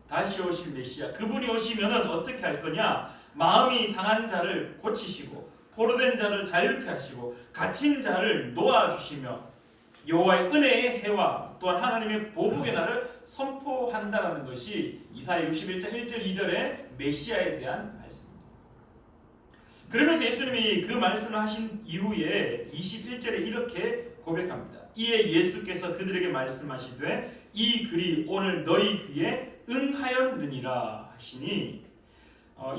다시 오실 메시아, 그분이 오시면은 어떻게 할 거냐? 마음이 상한 자를 고치시고 포로된 자를 자유케 하시고 갇힌 자를 놓아주시며 여호와의 은혜의 해와 또한 하나님의 보복의 날을 선포한다라는 것이 이사야 61장 1절 2절의 메시아에 대한 말씀입니다. 그러면서 예수님이 그 말씀을 하신 이후에 21절에 이렇게 고백합니다. 이에 예수께서 그들에게 말씀하시되 이 글이 오늘 너희 귀에 응하였느니라 하시니,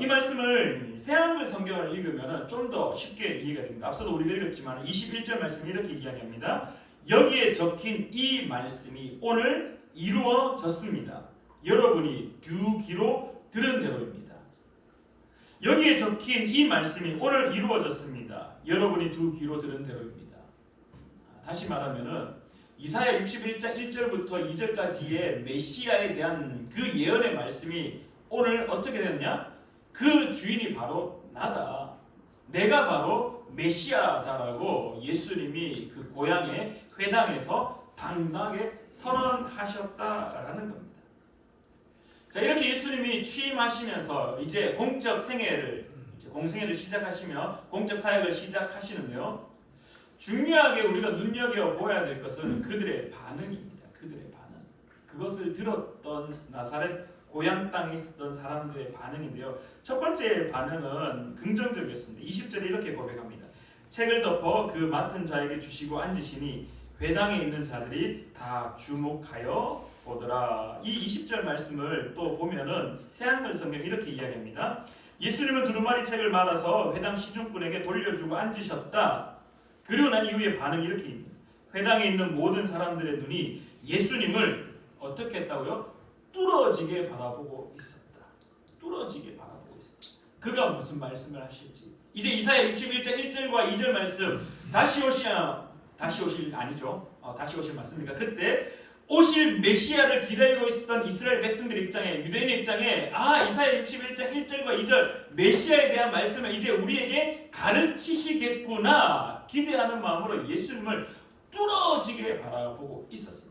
이 말씀을 새한글 성경을 읽으면 좀 더 쉽게 이해가 됩니다. 앞서도 우리가 읽었지만 21절 말씀이 이렇게 이야기합니다. 여기에 적힌 이 말씀이 오늘 이루어졌습니다. 여러분이 두 귀로 들은 대로입니다. 여기에 적힌 이 말씀이 오늘 이루어졌습니다. 여러분이 두 귀로 들은 대로입니다. 다시 말하면은 이사야 61장 1절부터 2절까지의 메시아에 대한 그 예언의 말씀이 오늘 어떻게 됐냐? 그 주인이 바로 나다. 내가 바로 메시아다라고 예수님이 그 고향의 회당에서 당당하게 선언하셨다라는 겁니다. 자, 이렇게 예수님이 취임하시면서 이제 공적 생애를, 공생애를 시작하시며 공적 사역을 시작하시는데요. 중요하게 우리가 눈여겨보아야 될 것은 그들의 반응입니다. 그들의 반응. 그것을 들었던 나사렛 고향 땅에 있었던 사람들의 반응인데요. 첫 번째 반응은 긍정적이었습니다. 20절에 이렇게 고백합니다. 책을 덮어 그 맡은 자에게 주시고 앉으시니 회당에 있는 자들이 다 주목하여 보더라. 이 20절 말씀을 또 보면은 새한글 성경 이렇게 이야기합니다. 예수님은 두루마리 책을 말아서 회당 시중꾼에게 돌려주고 앉으셨다. 그리고 난 이후에 반응이 이렇게 입니다. 회당에 있는 모든 사람들의 눈이 예수님을 어떻게 했다고요? 뚫어지게 바라보고 있었다. 뚫어지게 바라보고 있었다. 그가 무슨 말씀을 하실지. 이제 이사야 61장 1절과 2절 말씀, 다시 오실 아니죠. 다시 오실 맞습니까? 그때 오실 메시아를 기다리고 있었던 이스라엘 백성들 입장에, 유대인 입장에 이사야 61장 1절과 2절 메시아에 대한 말씀을 이제 우리에게 가르치시겠구나 기대하는 마음으로 예수님을 뚫어지게 바라보고 있었습니다.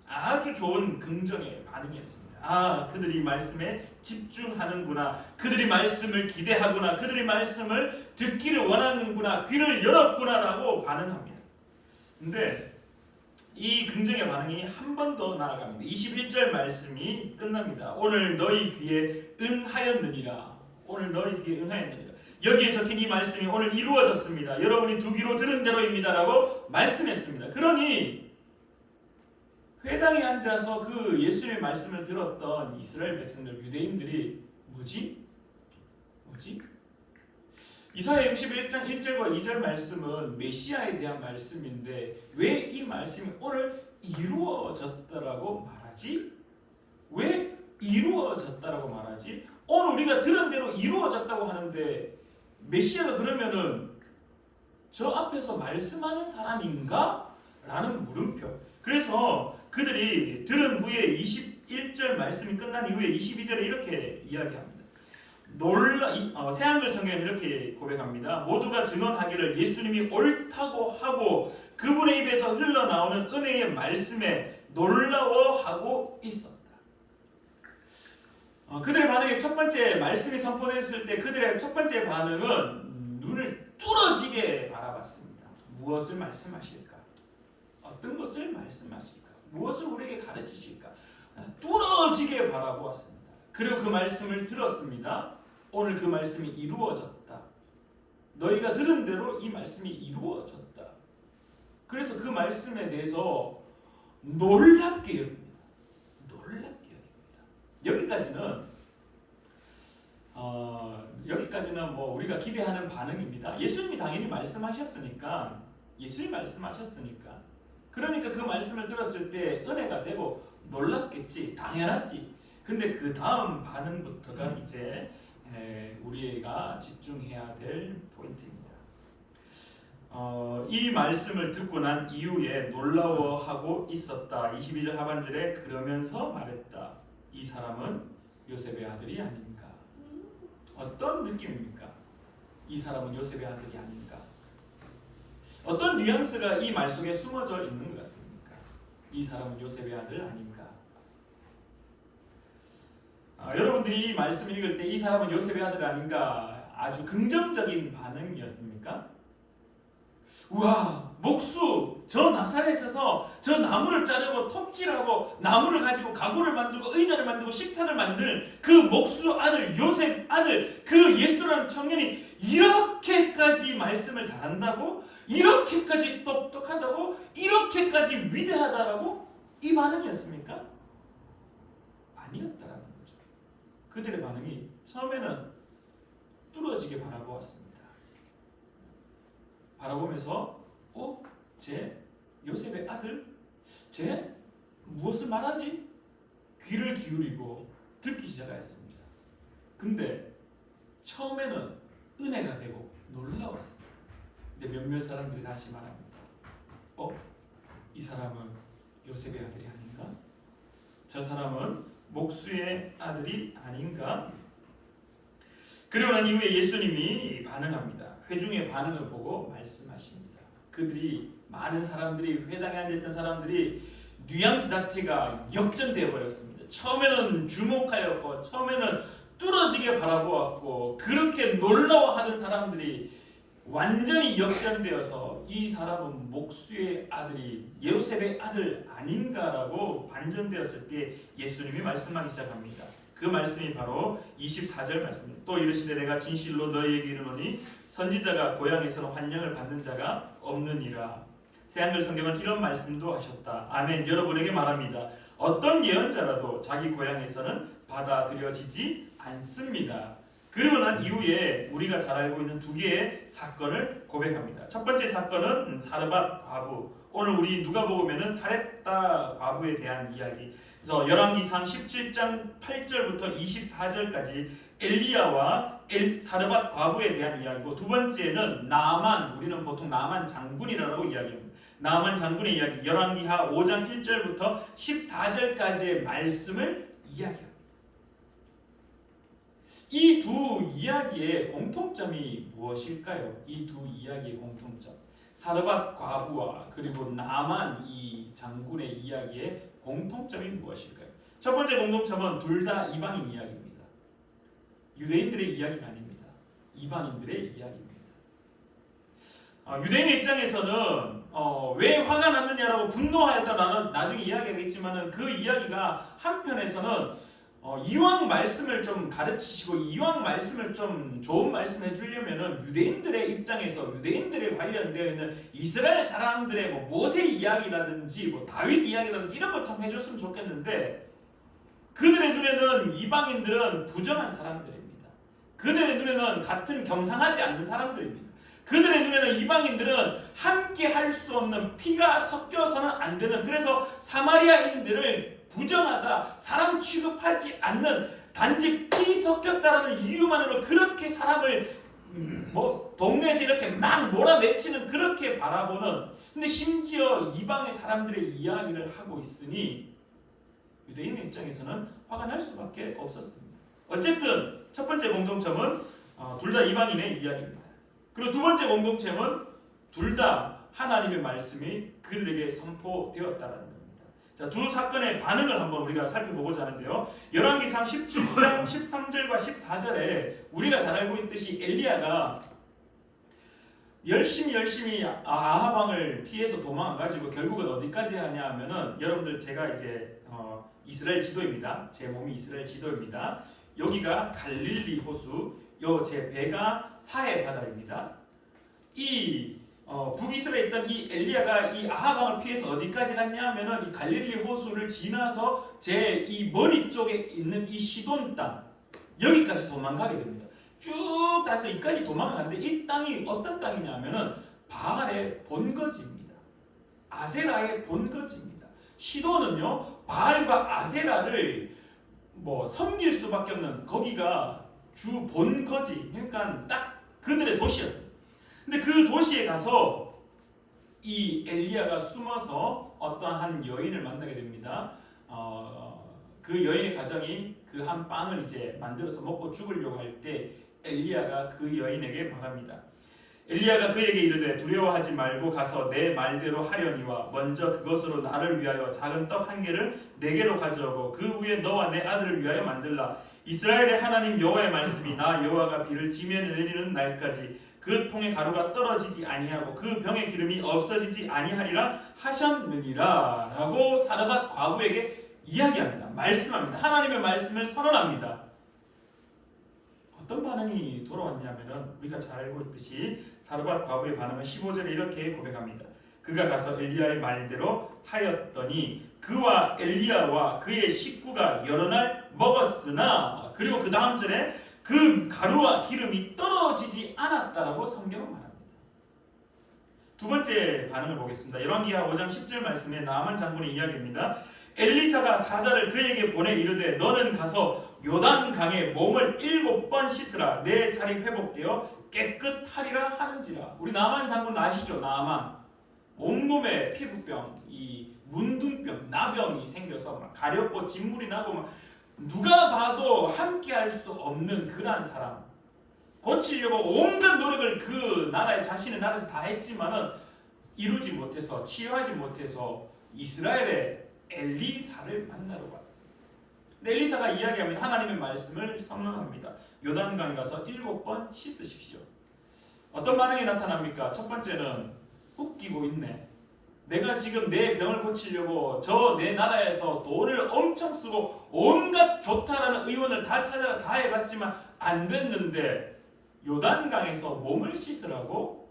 아주 좋은 긍정의 반응이었습니다. 그들이 말씀에 집중하는구나, 그들이 말씀을 기대하구나, 그들이 말씀을 듣기를 원하는구나, 귀를 열었구나 라고 반응합니다. 근데 이 긍정의 반응이 한 번 더 나아갑니다. 21절 말씀이 끝납니다. 오늘 너희 귀에 응하였느니라. 오늘 너희 귀에 응하였느니라. 여기에 적힌 이 말씀이 오늘 이루어졌습니다. 여러분이 두 귀로 들은 대로입니다 라고 말씀했습니다. 그러니 회당에 앉아서 그 예수님의 말씀을 들었던 이스라엘 백성들, 유대인들이 뭐지? 이사야 61장 1절과 2절 말씀은 메시아에 대한 말씀인데 왜 이 말씀이 오늘 이루어졌다라고 말하지? 왜 이루어졌다라고 말하지? 오늘 우리가 들은 대로 이루어졌다고 하는데 메시아가 그러면은 저 앞에서 말씀하는 사람인가? 라는 물음표. 그래서 그들이 들은 후에 21절 말씀이 끝난 이후에 22절에 이렇게 이야기합니다. 새한글 성경은 이렇게 고백합니다. 모두가 증언하기를 예수님이 옳다고 하고 그분의 입에서 흘러나오는 은혜의 말씀에 놀라워하고 있었다. 그들의 반응이 첫 번째 말씀이 선포됐을 때 그들의 첫 번째 반응은 눈을 뚫어지게 바라봤습니다. 무엇을 말씀하실까? 어떤 것을 말씀하실까? 무엇을 우리에게 가르치실까? 뚫어지게 바라보았습니다. 그리고 그 말씀을 들었습니다. 오늘 그 말씀이 이루어졌다. 너희가 들은 대로 이 말씀이 이루어졌다. 그래서 그 말씀에 대해서 놀랍게 여깁니다. 놀랍게 여깁니다. 여기까지는 뭐 우리가 기대하는 반응입니다. 예수님이 당연히 말씀하셨으니까, 그러니까 그 말씀을 들었을 때 은혜가 되고 놀랍겠지, 당연하지. 근데 그 다음 반응부터가 이제 우리가 집중해야 될 포인트입니다. 이 말씀을 듣고 난 이후에 놀라워하고 있었다. 22절 하반절에 그러면서 말했다. 이 사람은 요셉의 아들이 아닌가? 어떤 느낌입니까? 이 사람은 요셉의 아들이 아닌가? 어떤 뉘앙스가 이 말 속에 숨어져 있는 것 같습니까? 이 사람은 요셉의 아들 아닌가? 여러분들이 이 말씀을 읽을 때 이 사람은 요셉의 아들 아닌가? 아주 긍정적인 반응이었습니까? 우와, 목수 저 나사렛에서 저 나무를 자르고 톱질하고 나무를 가지고 가구를 만들고 의자를 만들고 식탁을 만들 그 목수 아들 요셉 아들 그 예수라는 청년이 이렇게까지 말씀을 잘한다고? 이렇게까지 똑똑하다고? 이렇게까지 위대하다라고? 이 반응이었습니까? 아니었다라는 거죠. 그들의 반응이 처음에는 뚫어지게 바라보았습니다. 바라보면서 쟤 요셉의 아들? 쟤 무엇을 말하지? 귀를 기울이고 듣기 시작하였습니다. 근데 처음에는 은혜가 되고 놀라웠습니다. 근데 몇몇 사람들이 다시 말합니다. 이 사람은 요셉의 아들이 아닌가? 저 사람은 목수의 아들이 아닌가? 그리고 난 이후에 예수님이 반응합니다. 회중의 반응을 보고 말씀하십니다. 그들이 많은 사람들이 회당에 앉아있던 사람들이 뉘앙스 자체가 역전되어 버렸습니다. 처음에는 주목하였고 처음에는 뚫어지게 바라보았고 그렇게 놀라워하는 사람들이 완전히 역전되어서 이 사람은 목수의 아들이 요셉의 아들 아닌가라고 반전되었을 때 예수님이 말씀하기 시작합니다. 그 말씀이 바로 24절 말씀입니다. 또 이르시되 내가 진실로 너희에게 이르노니 선지자가 고향에서는 환영을 받는 자가 없느니라. 새한글 성경은 이런 말씀도 하셨다. 아멘. 여러분에게 말합니다. 어떤 예언자라도 자기 고향에서는 받아들여지지 않습니다. 그리고 난 이후에 우리가 잘 알고 있는 두 개의 사건을 고백합니다. 첫 번째 사건은 사르밧 과부. 오늘 우리 누가복음에는 사렙다 과부에 대한 이야기. 그래서 열왕기상 17장 8절부터 24절까지 엘리야와 사르밧 과부에 대한 이야기고, 두 번째는 나아만, 우리는 보통 나아만 장군이라고 이야기합니다. 나아만 장군의 이야기, 열왕기하 5장 1절부터 14절까지의 말씀을 이야기합니다. 이 두 이야기의 공통점이 무엇일까요? 이 두 이야기의 공통점. 사르밧 과부와 그리고 나만 이 장군의 이야기의 공통점이 무엇일까요? 첫 번째 공통점은 둘 다 이방인 이야기입니다. 유대인들의 이야기가 아닙니다. 이방인들의 이야기입니다. 유대인의 입장에서는 왜 화가 났느냐라고 분노하였다라는 나중에 이야기하겠지만은 그 이야기가 한편에서는 이왕 말씀을 좀 가르치시고 이왕 말씀을 좀 좋은 말씀 해주려면은 유대인들의 입장에서 유대인들에 관련되어 있는 이스라엘 사람들의 뭐 모세 이야기라든지 뭐 다윗 이야기라든지 이런 것 좀 해줬으면 좋겠는데, 그들의 눈에는 이방인들은 부정한 사람들입니다. 그들의 눈에는 같은 겸상하지 않는 사람들입니다. 그들의 눈에는 이방인들은 함께 할 수 없는, 피가 섞여서는 안 되는, 그래서 사마리아인들을 부정하다, 사람 취급하지 않는, 단지 피 섞였다라는 이유만으로 그렇게 사람을 동네에서 이렇게 막 몰아내치는, 그렇게 바라보는, 근데 심지어 이방의 사람들의 이야기를 하고 있으니 유대인의 입장에서는 화가 날 수밖에 없었습니다. 어쨌든 첫 번째 공통점은 둘 다 이방인의 이야기입니다. 그리고 두 번째 공통점은 둘 다 하나님의 말씀이 그들에게 선포되었다라는 겁니다. 자, 두 사건의 반응을 한번 우리가 살펴보고자 하는데요. 열왕기상 17장 13절과 14절에 우리가 잘 알고 있듯이 엘리야가 열심히 아합 왕을 피해서 도망가가지고 결국은 어디까지 하냐 하면은, 여러분들 제가 이제 이스라엘 지도입니다. 제 몸이 이스라엘 지도입니다. 여기가 갈릴리 호수, 요 제 배가 사해 바다입니다. 이 북이스라엘에 있던 이 엘리야가 이 아합 왕을 피해서 어디까지 갔냐 하면은 이 갈릴리 호수를 지나서 제 이 머리 쪽에 있는 이 시돈 땅, 여기까지 도망가게 됩니다. 쭉 가서 이까지 도망가는데, 이 땅이 어떤 땅이냐면은 바알의 본거지입니다. 아세라의 본거지입니다. 시돈은요, 바알과 아세라를 섬길 수밖에 없는, 거기가 주 본거지, 그러니까 딱 그들의 도시였어요. 근데 그 도시에 가서 이 엘리야가 숨어서 어떠한 여인을 만나게 됩니다. 그 여인의 가정이 그 한 빵을 이제 만들어서 먹고 죽으려고 할 때 엘리야가 그 여인에게 말합니다. 엘리야가 그에게 이르되 두려워하지 말고 가서 내 말대로 하려니와 먼저 그것으로 나를 위하여 작은 떡 한 개를 내게로 가져오고 그 위에 너와 내 아들을 위하여 만들라. 이스라엘의 하나님 여호와의 말씀이 나 여호와가 비를 지면에 내리는 날까지 그 통의 가루가 떨어지지 아니하고 그 병의 기름이 없어지지 아니하리라 하셨느니라 라고 사르밧 과부에게 이야기합니다. 말씀합니다. 하나님의 말씀을 선언합니다. 어떤 반응이 돌아왔냐면은, 우리가 잘 알고 있듯이 사르밧 과부의 반응은 15절에 이렇게 고백합니다. 그가 가서 엘리야의 말대로 하였더니 그와 엘리야와 그의 식구가 여러 날 먹었으나, 그리고 그 다음 절에 그 가루와 기름이 떨어지지 않았다라고 성경은 말합니다. 두 번째 반응을 보겠습니다. 열왕기하 5장 10절 말씀에 나아만 장군의 이야기입니다. 엘리사가 사자를 그에게 보내 이르되 너는 가서 요단강에 몸을 7번 씻으라. 내 살이 회복되어 깨끗하리라 하는지라. 우리 나아만 장군 아시죠? 나아만 온몸에 피부병, 이 문둥병, 나병이 생겨서 막 가렵고 진물이 나고 막 누가 봐도 함께할 수 없는 그러한 사람, 고치려고 온갖 노력을 그 나라에, 자신의 나라에서 다 했지만은 이루지 못해서, 치유하지 못해서 이스라엘의 엘리사를 만나러 왔습니다. 근데 엘리사가 이야기하면 하나님의 말씀을 선언합니다. 요단강에 가서 7번 씻으십시오. 어떤 반응이 나타납니까? 첫 번째는 웃기고 있네. 내가 지금 내 병을 고치려고 저 내 나라에서 돈을 엄청 쓰고 온갖 좋다라는 의원을 다 찾아가 다 해봤지만 안 됐는데 요단강에서 몸을 씻으라고?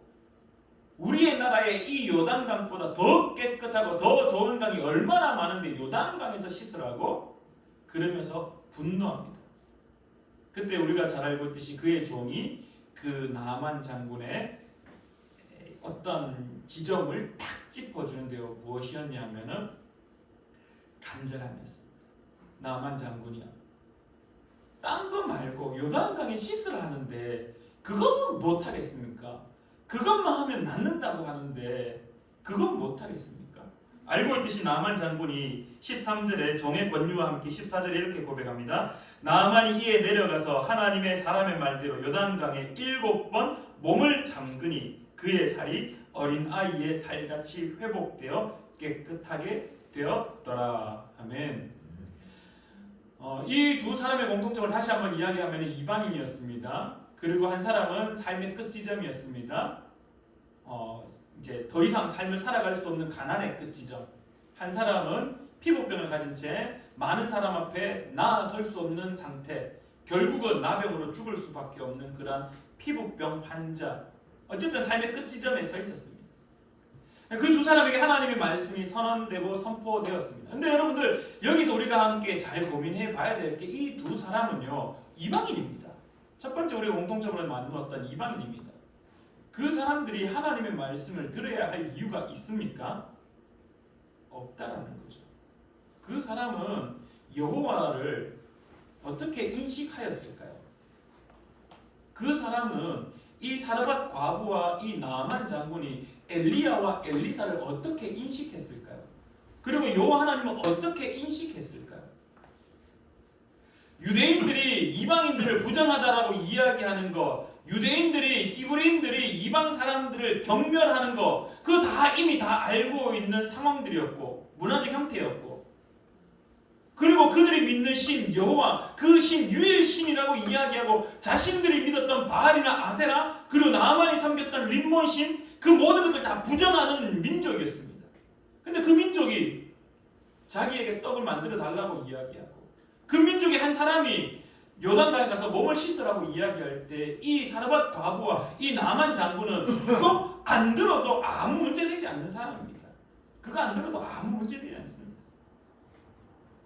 우리의 나라의 이 요단강보다 더 깨끗하고 더 좋은 강이 얼마나 많은데 요단강에서 씻으라고? 그러면서 분노합니다. 그때 우리가 잘 알고 있듯이 그의 종이 그 나아만 장군의 어떤 지점을 탁 짚어주는데요. 무엇이었냐면은 간절함이었습니다. 나아만 장군이야, 딴 거 말고 요단강에 씻으라 하는데 그건 못하겠습니까? 그것만 하면 낫는다고 하는데 그건 못하겠습니까? 알고 있듯이 나아만 장군이 13절에 종의 권유와 함께 14절에 이렇게 고백합니다. 나아만이 이에 내려가서 하나님의 사람의 말대로 요단강에 7번 몸을 잠그니 그의 살이 어린 아이의 살같이 회복되어 깨끗하게 되었더라. 아멘. 이 두 사람의 공통점을 다시 한번 이야기하면 이방인이었습니다. 그리고 한 사람은 삶의 끝지점이었습니다. 이제 더 이상 삶을 살아갈 수 없는 가난의 끝지점. 한 사람은 피부병을 가진 채 많은 사람 앞에 나아설 수 없는 상태. 결국은 나병으로 죽을 수밖에 없는 그러한 피부병 환자. 어쨌든 삶의 끝지점에 서 있었습니다. 그 두 사람에게 하나님의 말씀이 선언되고 선포되었습니다. 근데 여러분들, 여기서 우리가 함께 잘 고민해 봐야 될 게 이 두 사람은요, 이방인입니다. 첫 번째 우리가 공통점을 만들었던 이방인입니다. 그 사람들이 하나님의 말씀을 들어야 할 이유가 있습니까? 없다라는 거죠. 그 사람은 여호와를 어떻게 인식하였을까요? 그 사람은 이 사르밧 과부와 이 나아만 장군이 엘리야와 엘리사를 어떻게 인식했을까요? 그리고 여호와 하나님은 어떻게 인식했을까요? 유대인들이 이방인들을 부정하다라고 이야기하는 거, 유대인들이 히브리인들이 이방 사람들을 경멸하는 거, 그거 다 이미 다 알고 있는 상황들이었고 문화적 형태였고, 그리고 그들이 믿는 신 여호와, 그 신 유일신이라고 이야기하고 자신들이 믿었던 바알이나 아세라, 그리고 나만이 섬겼던 림몬신, 그 모든 것을 다 부정하는 민족이었습니다. 근데 그 민족이 자기에게 떡을 만들어 달라고 이야기하고, 그 민족의 한 사람이 요단강에 가서 몸을 씻으라고 이야기할 때 이 사르밧 과부와 이 나만 장군은 그거 안 들어도 아무 문제되지 않는 사람입니다. 그거 안 들어도 아무 문제되지 않습니다.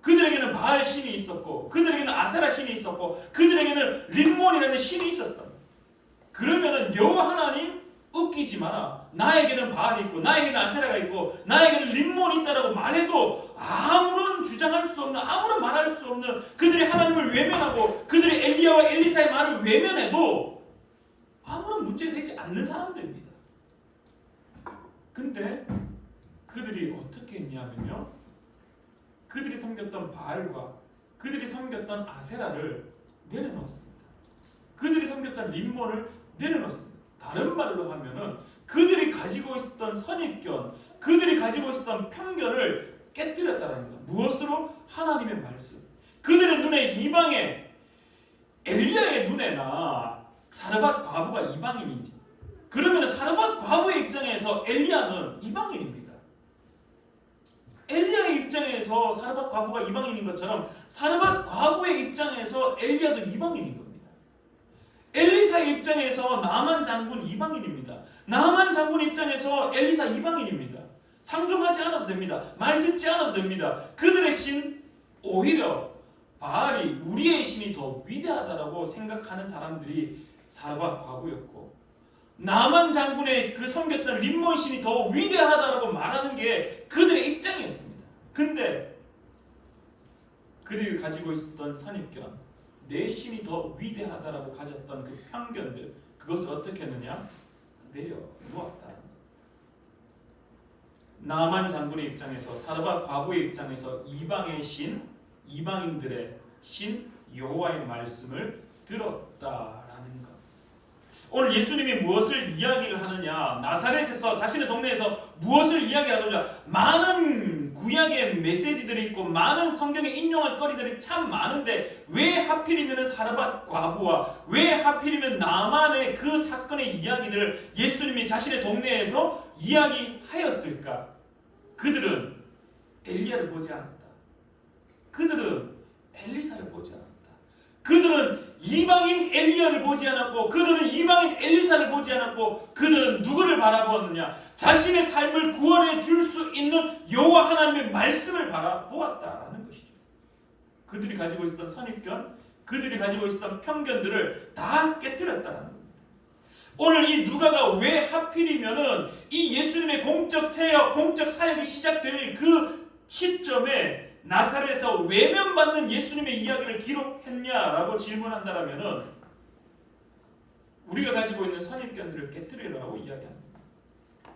그들에게는 바알 신이 있었고, 그들에게는 아세라 신이 있었고, 그들에게는 림몬이라는 신이 있었다. 그러면은 여호와 하나님 웃기지 마라. 나에게는 바알이 있고, 나에게는 아세라가 있고, 나에게는 림몬이 있다라고 말해도 아무런 주장할 수 없는, 아무런 말할 수 없는, 그들이 하나님을 외면하고 그들이 엘리야와 엘리사의 말을 외면해도 아무런 문제되지 않는 사람들입니다. 근데 그들이 어떻게 했냐면요, 그들이 섬겼던 바알과 그들이 섬겼던 아세라를 내려놓았습니다. 그들이 섬겼던 림몬을 내려놓았습니다. 다른 말로 하면은 그들이 가지고 있었던 선입견, 그들이 가지고 있었던 편견을 깨뜨렸다는 겁니다. 무엇으로? 하나님의 말씀. 그들의 눈에 이방의 엘리야의 눈에나 사르밧 과부가 이방인인지, 그러면 사르밧 과부의 입장에서 엘리야는 이방인입니다. 엘리야의 입장에서 사르밧 과부가 이방인인 것처럼 사르밧 과부의 입장에서 엘리야도 이방인인 겁니다. 엘리사의 입장에서 나만 장군 이방인입니다. 나만 장군 입장에서 엘리사 이방인입니다. 상종하지 않아도 됩니다. 말 듣지 않아도 됩니다. 그들의 신, 오히려 바알이 우리의 신이 더 위대하다라고 생각하는 사람들이 사르밧 과부였고, 나만 장군의 그 섬겼던 림몬 신이 더 위대하다라고 말하는 게 그들의 입장이었습니다. 근데 그들이 가지고 있었던 선입견, 내 신이 더 위대하다라고 가졌던 그 편견들, 그것을 어떻게 했느냐? 내려놓았다. 나만 장군의 입장에서, 사르밧 과부의 입장에서 이방의 신, 이방인들의 신 여호와의 말씀을 들었다라는 것. 오늘 예수님이 무엇을 이야기를 하느냐, 나사렛에서 자신의 동네에서 무엇을 이야기하느냐, 많은 구약의 메시지들이 있고 많은 성경에 인용할 거리들이 참 많은데 왜 하필이면 사르밧 과부와 왜 하필이면 나만의 그 사건의 이야기들을 예수님이 자신의 동네에서 이야기하였을까? 그들은 엘리야를 보지 않았다. 그들은 엘리사를 보지 않았다. 그들은 이방인 엘리야를 보지 않았고, 그들은 이방인 엘리사를 보지 않았고, 그들은 누구를 바라보았느냐? 자신의 삶을 구원해 줄 수 있는 여호와 하나님의 말씀을 바라보았다라는 것이죠. 그들이 가지고 있었던 선입견, 그들이 가지고 있었던 편견들을 다 깨뜨렸다라는 겁니다. 오늘 이 누가가 왜 하필이면은 이 예수님의 공적 사역이 시작될 그 시점에 나사렛에서 외면받는 예수님의 이야기를 기록했냐라고 질문한다라면은 우리가 가지고 있는 선입견들을 깨뜨리라고 이야기합니다.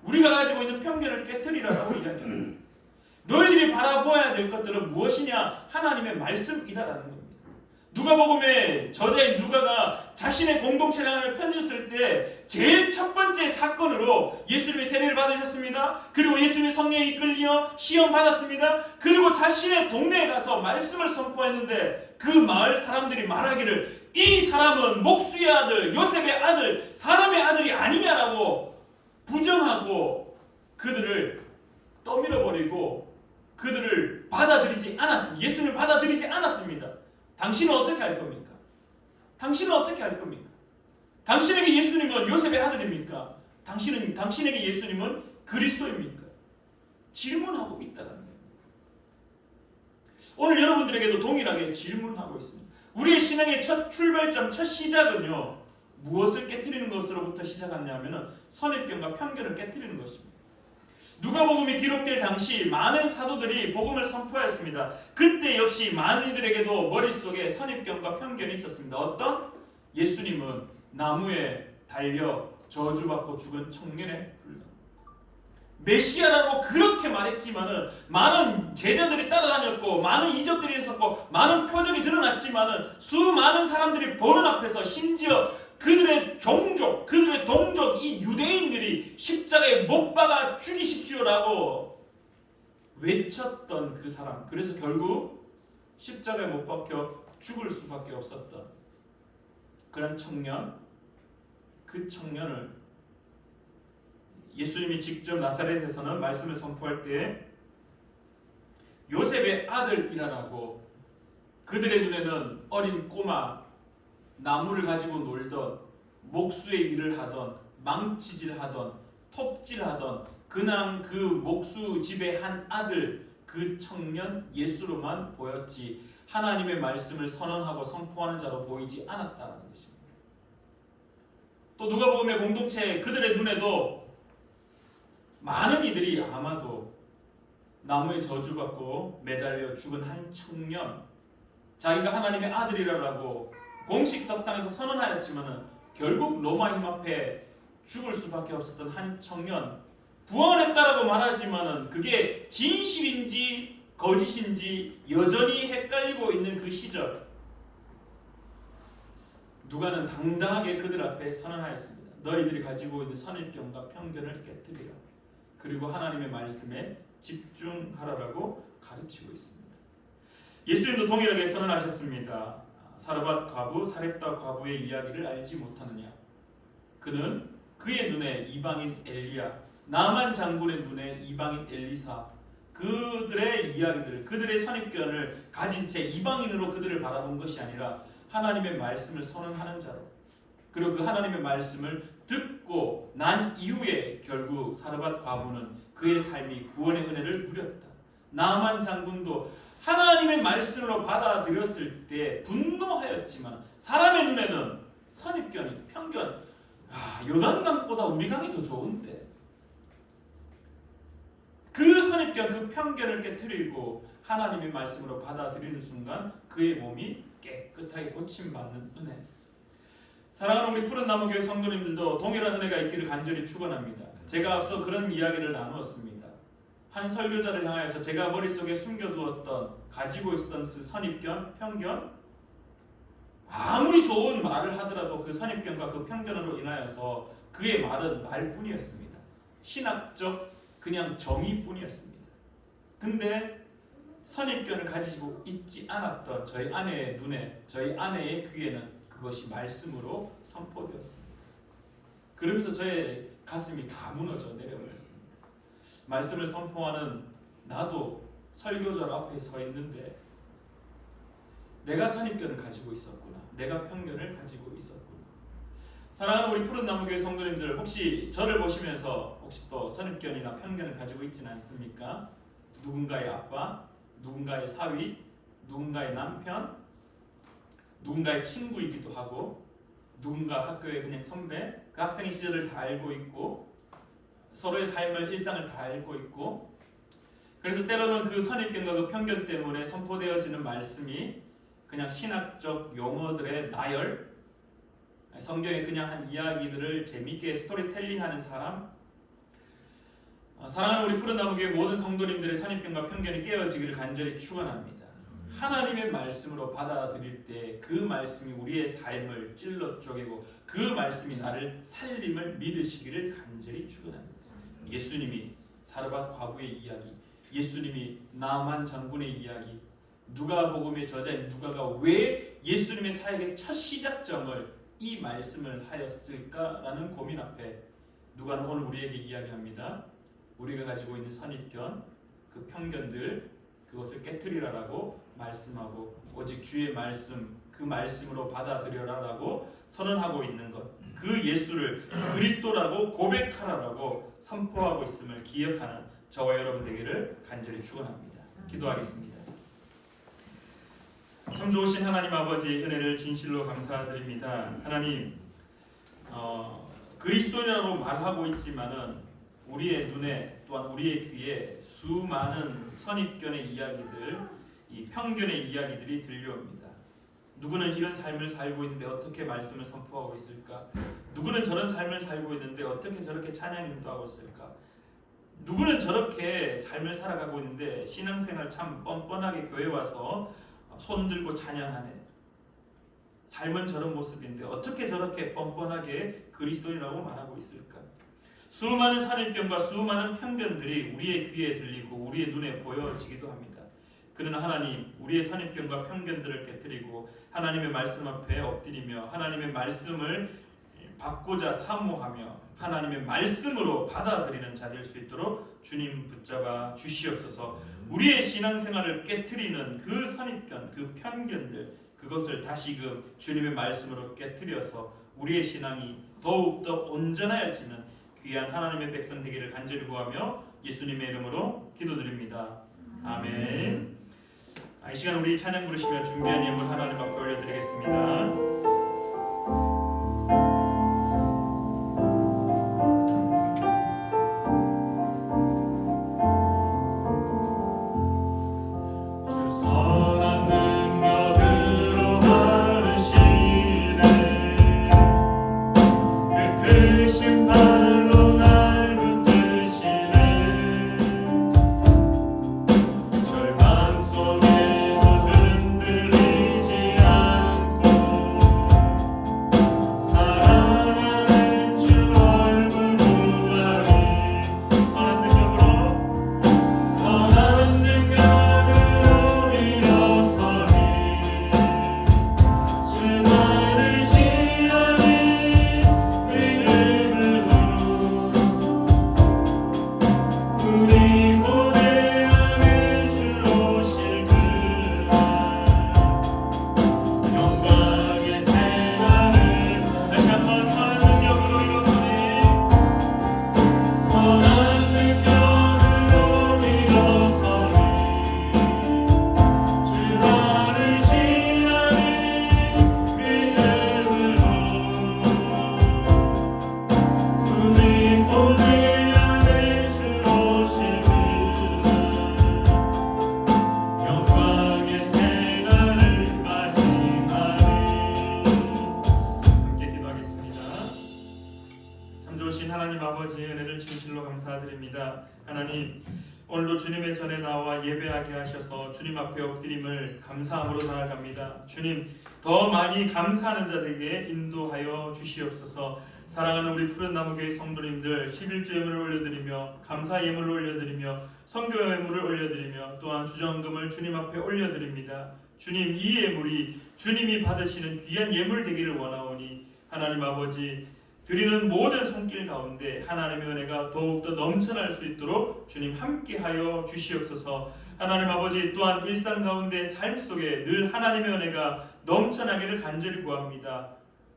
우리가 가지고 있는 편견을 깨뜨리라고 이야기합니다. 너희들이 바라보아야 될 것들은 무엇이냐? 하나님의 말씀이다라는 겁니다. 누가복음의 저자인 누가가 자신의 공동체를 편지 쓸 때 제일 첫 번째 사건으로 예수님이 세례를 받으셨습니다. 그리고 예수님이 성령에 이끌려 시험 받았습니다. 그리고 자신의 동네에 가서 말씀을 선포했는데 그 마을 사람들이 말하기를 이 사람은 목수의 아들, 요셉의 아들, 사람의 아들이 아니냐라고 부정하고 그들을 떠밀어버리고 그들을 받아들이지 않았습니다. 예수님을 받아들이지 않았습니다. 당신은 어떻게 할 겁니까? 당신은 어떻게 할 겁니까? 당신에게 예수님은 요셉의 아들입니까? 당신에게 예수님은 그리스도입니까? 질문하고 있다는 거예요. 오늘 여러분들에게도 동일하게 질문하고 있습니다. 우리의 신앙의 첫 출발점, 첫 시작은요, 무엇을 깨뜨리는 것으로부터 시작하냐면은 선입견과 편견을 깨뜨리는 것입니다. 누가복음이 기록될 당시 많은 사도들이 복음을 선포하였습니다. 그때 역시 많은 이들에게도 머릿속에 선입견과 편견이 있었습니다. 어떤? 예수님은 나무에 달려 저주받고 죽은 청년에 불과. 메시아라고 그렇게 말했지만은 많은 제자들이 따라다녔고 많은 이적들이 있었고 많은 표적이 드러났지만은 수많은 사람들이 보는 앞에서 심지어 그들의 종족, 그들의 동족 이 유대인들이 십자가에 못 박아 죽이십시오라고 외쳤던 그 사람, 그래서 결국 십자가에 못 박혀 죽을 수밖에 없었던 그런 청년, 그 청년을 예수님이 직접 나사렛에서는 말씀을 선포할 때 요셉의 아들이라고, 그들의 눈에는 어린 꼬마, 나무를 가지고 놀던, 목수의 일을 하던, 망치질하던, 톱질하던 그냥 그 목수 집의 한 아들, 그 청년 예수로만 보였지 하나님의 말씀을 선언하고 선포하는 자로 보이지 않았다는 것입니다. 또 누가복음의 공동체 그들의 눈에도 많은 이들이 아마도 나무에 저주받고 매달려 죽은 한 청년, 자기가 하나님의 아들이라고 공식 석상에서 선언하였지만은 결국 로마 힘 앞에 죽을 수밖에 없었던 한 청년, 부활했다라고 말하지만은 그게 진실인지 거짓인지 여전히 헷갈리고 있는 그 시절, 누가는 당당하게 그들 앞에 선언하였습니다. 너희들이 가지고 있는 선입견과 편견을 깨뜨리라. 그리고 하나님의 말씀에 집중하라라고 가르치고 있습니다. 예수님도 동일하게 선언하셨습니다. 사르밧 과부, 사렙다 과부의 이야기를 알지 못하느냐? 그는 그의 눈에 이방인 엘리야, 나만 장군의 눈에 이방인 엘리사, 그들의 이야기들, 그들의 선입견을 가진 채 이방인으로 그들을 바라본 것이 아니라 하나님의 말씀을 선언하는 자로, 그리고 그 하나님의 말씀을 듣고 난 이후에 결국 사르밧 과부는 그의 삶이 구원의 은혜를 누렸다. 나만 장군도 하나님의 말씀으로 받아들였을 때 분노하였지만 사람의 눈에는 선입견이, 편견, 요단강보다 우리 강이 더 좋은데, 그 선입견, 그 편견을 깨트리고 하나님의 말씀으로 받아들이는 순간 그의 몸이 깨끗하게 고침받는 은혜. 사랑하는 우리 푸른 나무 교회 성도님들도 동일한 은혜가 있기를 간절히 축원합니다. 제가 앞서 그런 이야기를 나누었습니다. 한 설교자를 향하여서 제가 머릿속에 숨겨두었던, 가지고 있었던 그 선입견, 편견, 아무리 좋은 말을 하더라도 그 선입견과 그 편견으로 인하여서 그의 말은 말뿐이었습니다. 신학적 그냥 정의뿐이었습니다. 근데 선입견을 가지고 있지 않았던 저희 아내의 눈에, 저희 아내의 귀에는 그것이 말씀으로 선포되었습니다. 그러면서 저의 가슴이 다 무너져 내려버렸습니다. 말씀을 선포하는 나도 설교자 앞에 서 있는데 내가 선입견을 가지고 있었구나, 내가 편견을 가지고 있었구나. 사랑하는 우리 푸른나무교회 성도님들, 혹시 저를 보시면서 혹시 또 선입견이나 편견을 가지고 있지는 않습니까? 누군가의 아빠, 누군가의 사위, 누군가의 남편, 누군가의 친구이기도 하고, 누군가 학교의 그냥 선배, 그 학생 시절을 다 알고 있고, 서로의 삶을, 일상을 다 알고 있고, 그래서 때로는 그 선입견과 그 편견 때문에 선포되어지는 말씀이 그냥 신학적 용어들의 나열, 성경에 그냥 한 이야기들을 재미있게 스토리텔링하는 사람, 사랑하는 우리 푸른나무교회 모든 성도님들의 선입견과 편견이 깨어지기를 간절히 축원합니다. 하나님의 말씀으로 받아들일 때 그 말씀이 우리의 삶을 찔러 쪼개고 그 말씀이 나를 살림을 믿으시기를 간절히 축원합니다. 예수님이 사르밧 과부의 이야기, 예수님이 나만 장군의 이야기, 누가복음의 저자인 누가가 왜 예수님의 사역의 첫 시작점을 이 말씀을 하였을까라는 고민 앞에 누가는 오늘 우리에게 이야기합니다. 우리가 가지고 있는 선입견, 그 편견들, 그것을 깨트리라라고 말씀하고 오직 주의 말씀, 그 말씀으로 받아들여라라고 선언하고 있는 것, 그 예수를 그리스도라고 고백하라라고 선포하고 있음을 기억하는 저와 여러분 되기를 간절히 축원합니다. 기도하겠습니다. 참 좋으신 하나님 아버지, 은혜를 진실로 감사드립니다. 하나님, 그리스도인이라고 말하고 있지만은 우리의 눈에 또한 우리의 귀에 수많은 선입견의 이야기들, 이 편견의 이야기들이 들려옵니다. 누구는 이런 삶을 살고 있는데 어떻게 말씀을 선포하고 있을까? 누구는 저런 삶을 살고 있는데 어떻게 저렇게 찬양 인도하고 있을까? 누구는 저렇게 삶을 살아가고 있는데 신앙생활 참 뻔뻔하게 교회 와서 손 들고 찬양하네. 삶은 저런 모습인데 어떻게 저렇게 뻔뻔하게 그리스도인이라고 말하고 있을까? 수많은 선입견과 수많은 편견들이 우리의 귀에 들리고 우리의 눈에 보여지기도 합니다. 그러나 하나님, 우리의 선입견과 편견들을 깨뜨리고 하나님의 말씀 앞에 엎드리며 하나님의 말씀을 받고자 사모하며 하나님의 말씀으로 받아들이는 자 될 수 있도록 주님 붙잡아 주시옵소서. 우리의 신앙생활을 깨뜨리는 그 선입견, 그 편견들, 그것을 다시금 주님의 말씀으로 깨뜨려서 우리의 신앙이 더욱더 온전하여지는 귀한 하나님의 백성 되기를 간절히 구하며 예수님의 이름으로 기도드립니다. 아멘. 이 시간 우리 찬양 부르시며 준비한 예물 하나님 앞에 올려드리겠습니다. 하나님, 오늘도 주님의 전에 나와 예배하게 하셔서 주님 앞에 엎드림을 감사함으로 나아갑니다. 주님, 더 많이 감사하는 자들에게 인도하여 주시옵소서. 사랑하는 우리 푸른 나무교회 성도님들 11조 예물을 올려드리며 감사 예물을 올려드리며 선교 예물을 올려드리며 또한 주정금을 주님 앞에 올려드립니다. 주님, 이 예물이 주님이 받으시는 귀한 예물 되기를 원하오니 하나님 아버지, 드리는 모든 손길 가운데 하나님의 은혜가 더욱더 넘쳐날 수 있도록 주님 함께하여 주시옵소서. 하나님 아버지, 또한 일상 가운데 삶 속에 늘 하나님의 은혜가 넘쳐나기를 간절히 구합니다.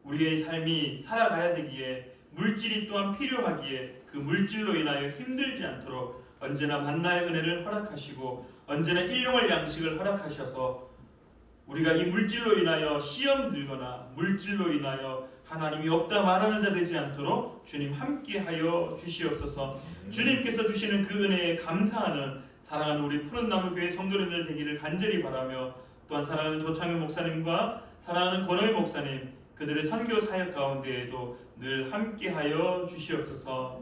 우리의 삶이 살아가야 되기에 물질이 또한 필요하기에 그 물질로 인하여 힘들지 않도록 언제나 만나의 은혜를 허락하시고 언제나 일용할 양식을 허락하셔서 우리가 이 물질로 인하여 시험 들거나 물질로 인하여 하나님이 없다 말하는 자 되지 않도록 주님 함께하여 주시옵소서. 주님께서 주시는 그 은혜에 감사하는 사랑하는 우리 푸른나무 교회 성도님들 되기를 간절히 바라며 또한 사랑하는 조창현 목사님과 사랑하는 권호희 목사님 그들의 선교 사역 가운데에도 늘 함께하여 주시옵소서.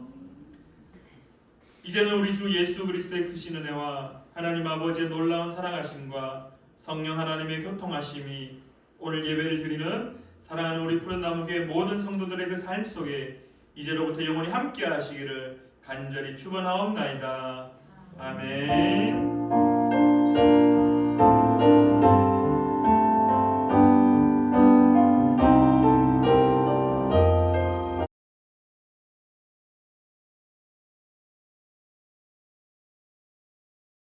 이제는 우리 주 예수 그리스도의 크신 은혜와 하나님 아버지의 놀라운 사랑하심과 성령 하나님의 교통하심이 오늘 예배를 드리는 사랑하는 우리 푸른나무 교회 모든 성도들의 그 삶 속에 이제로부터 영원히 함께 하시기를 간절히 축원하옵나이다. 아멘.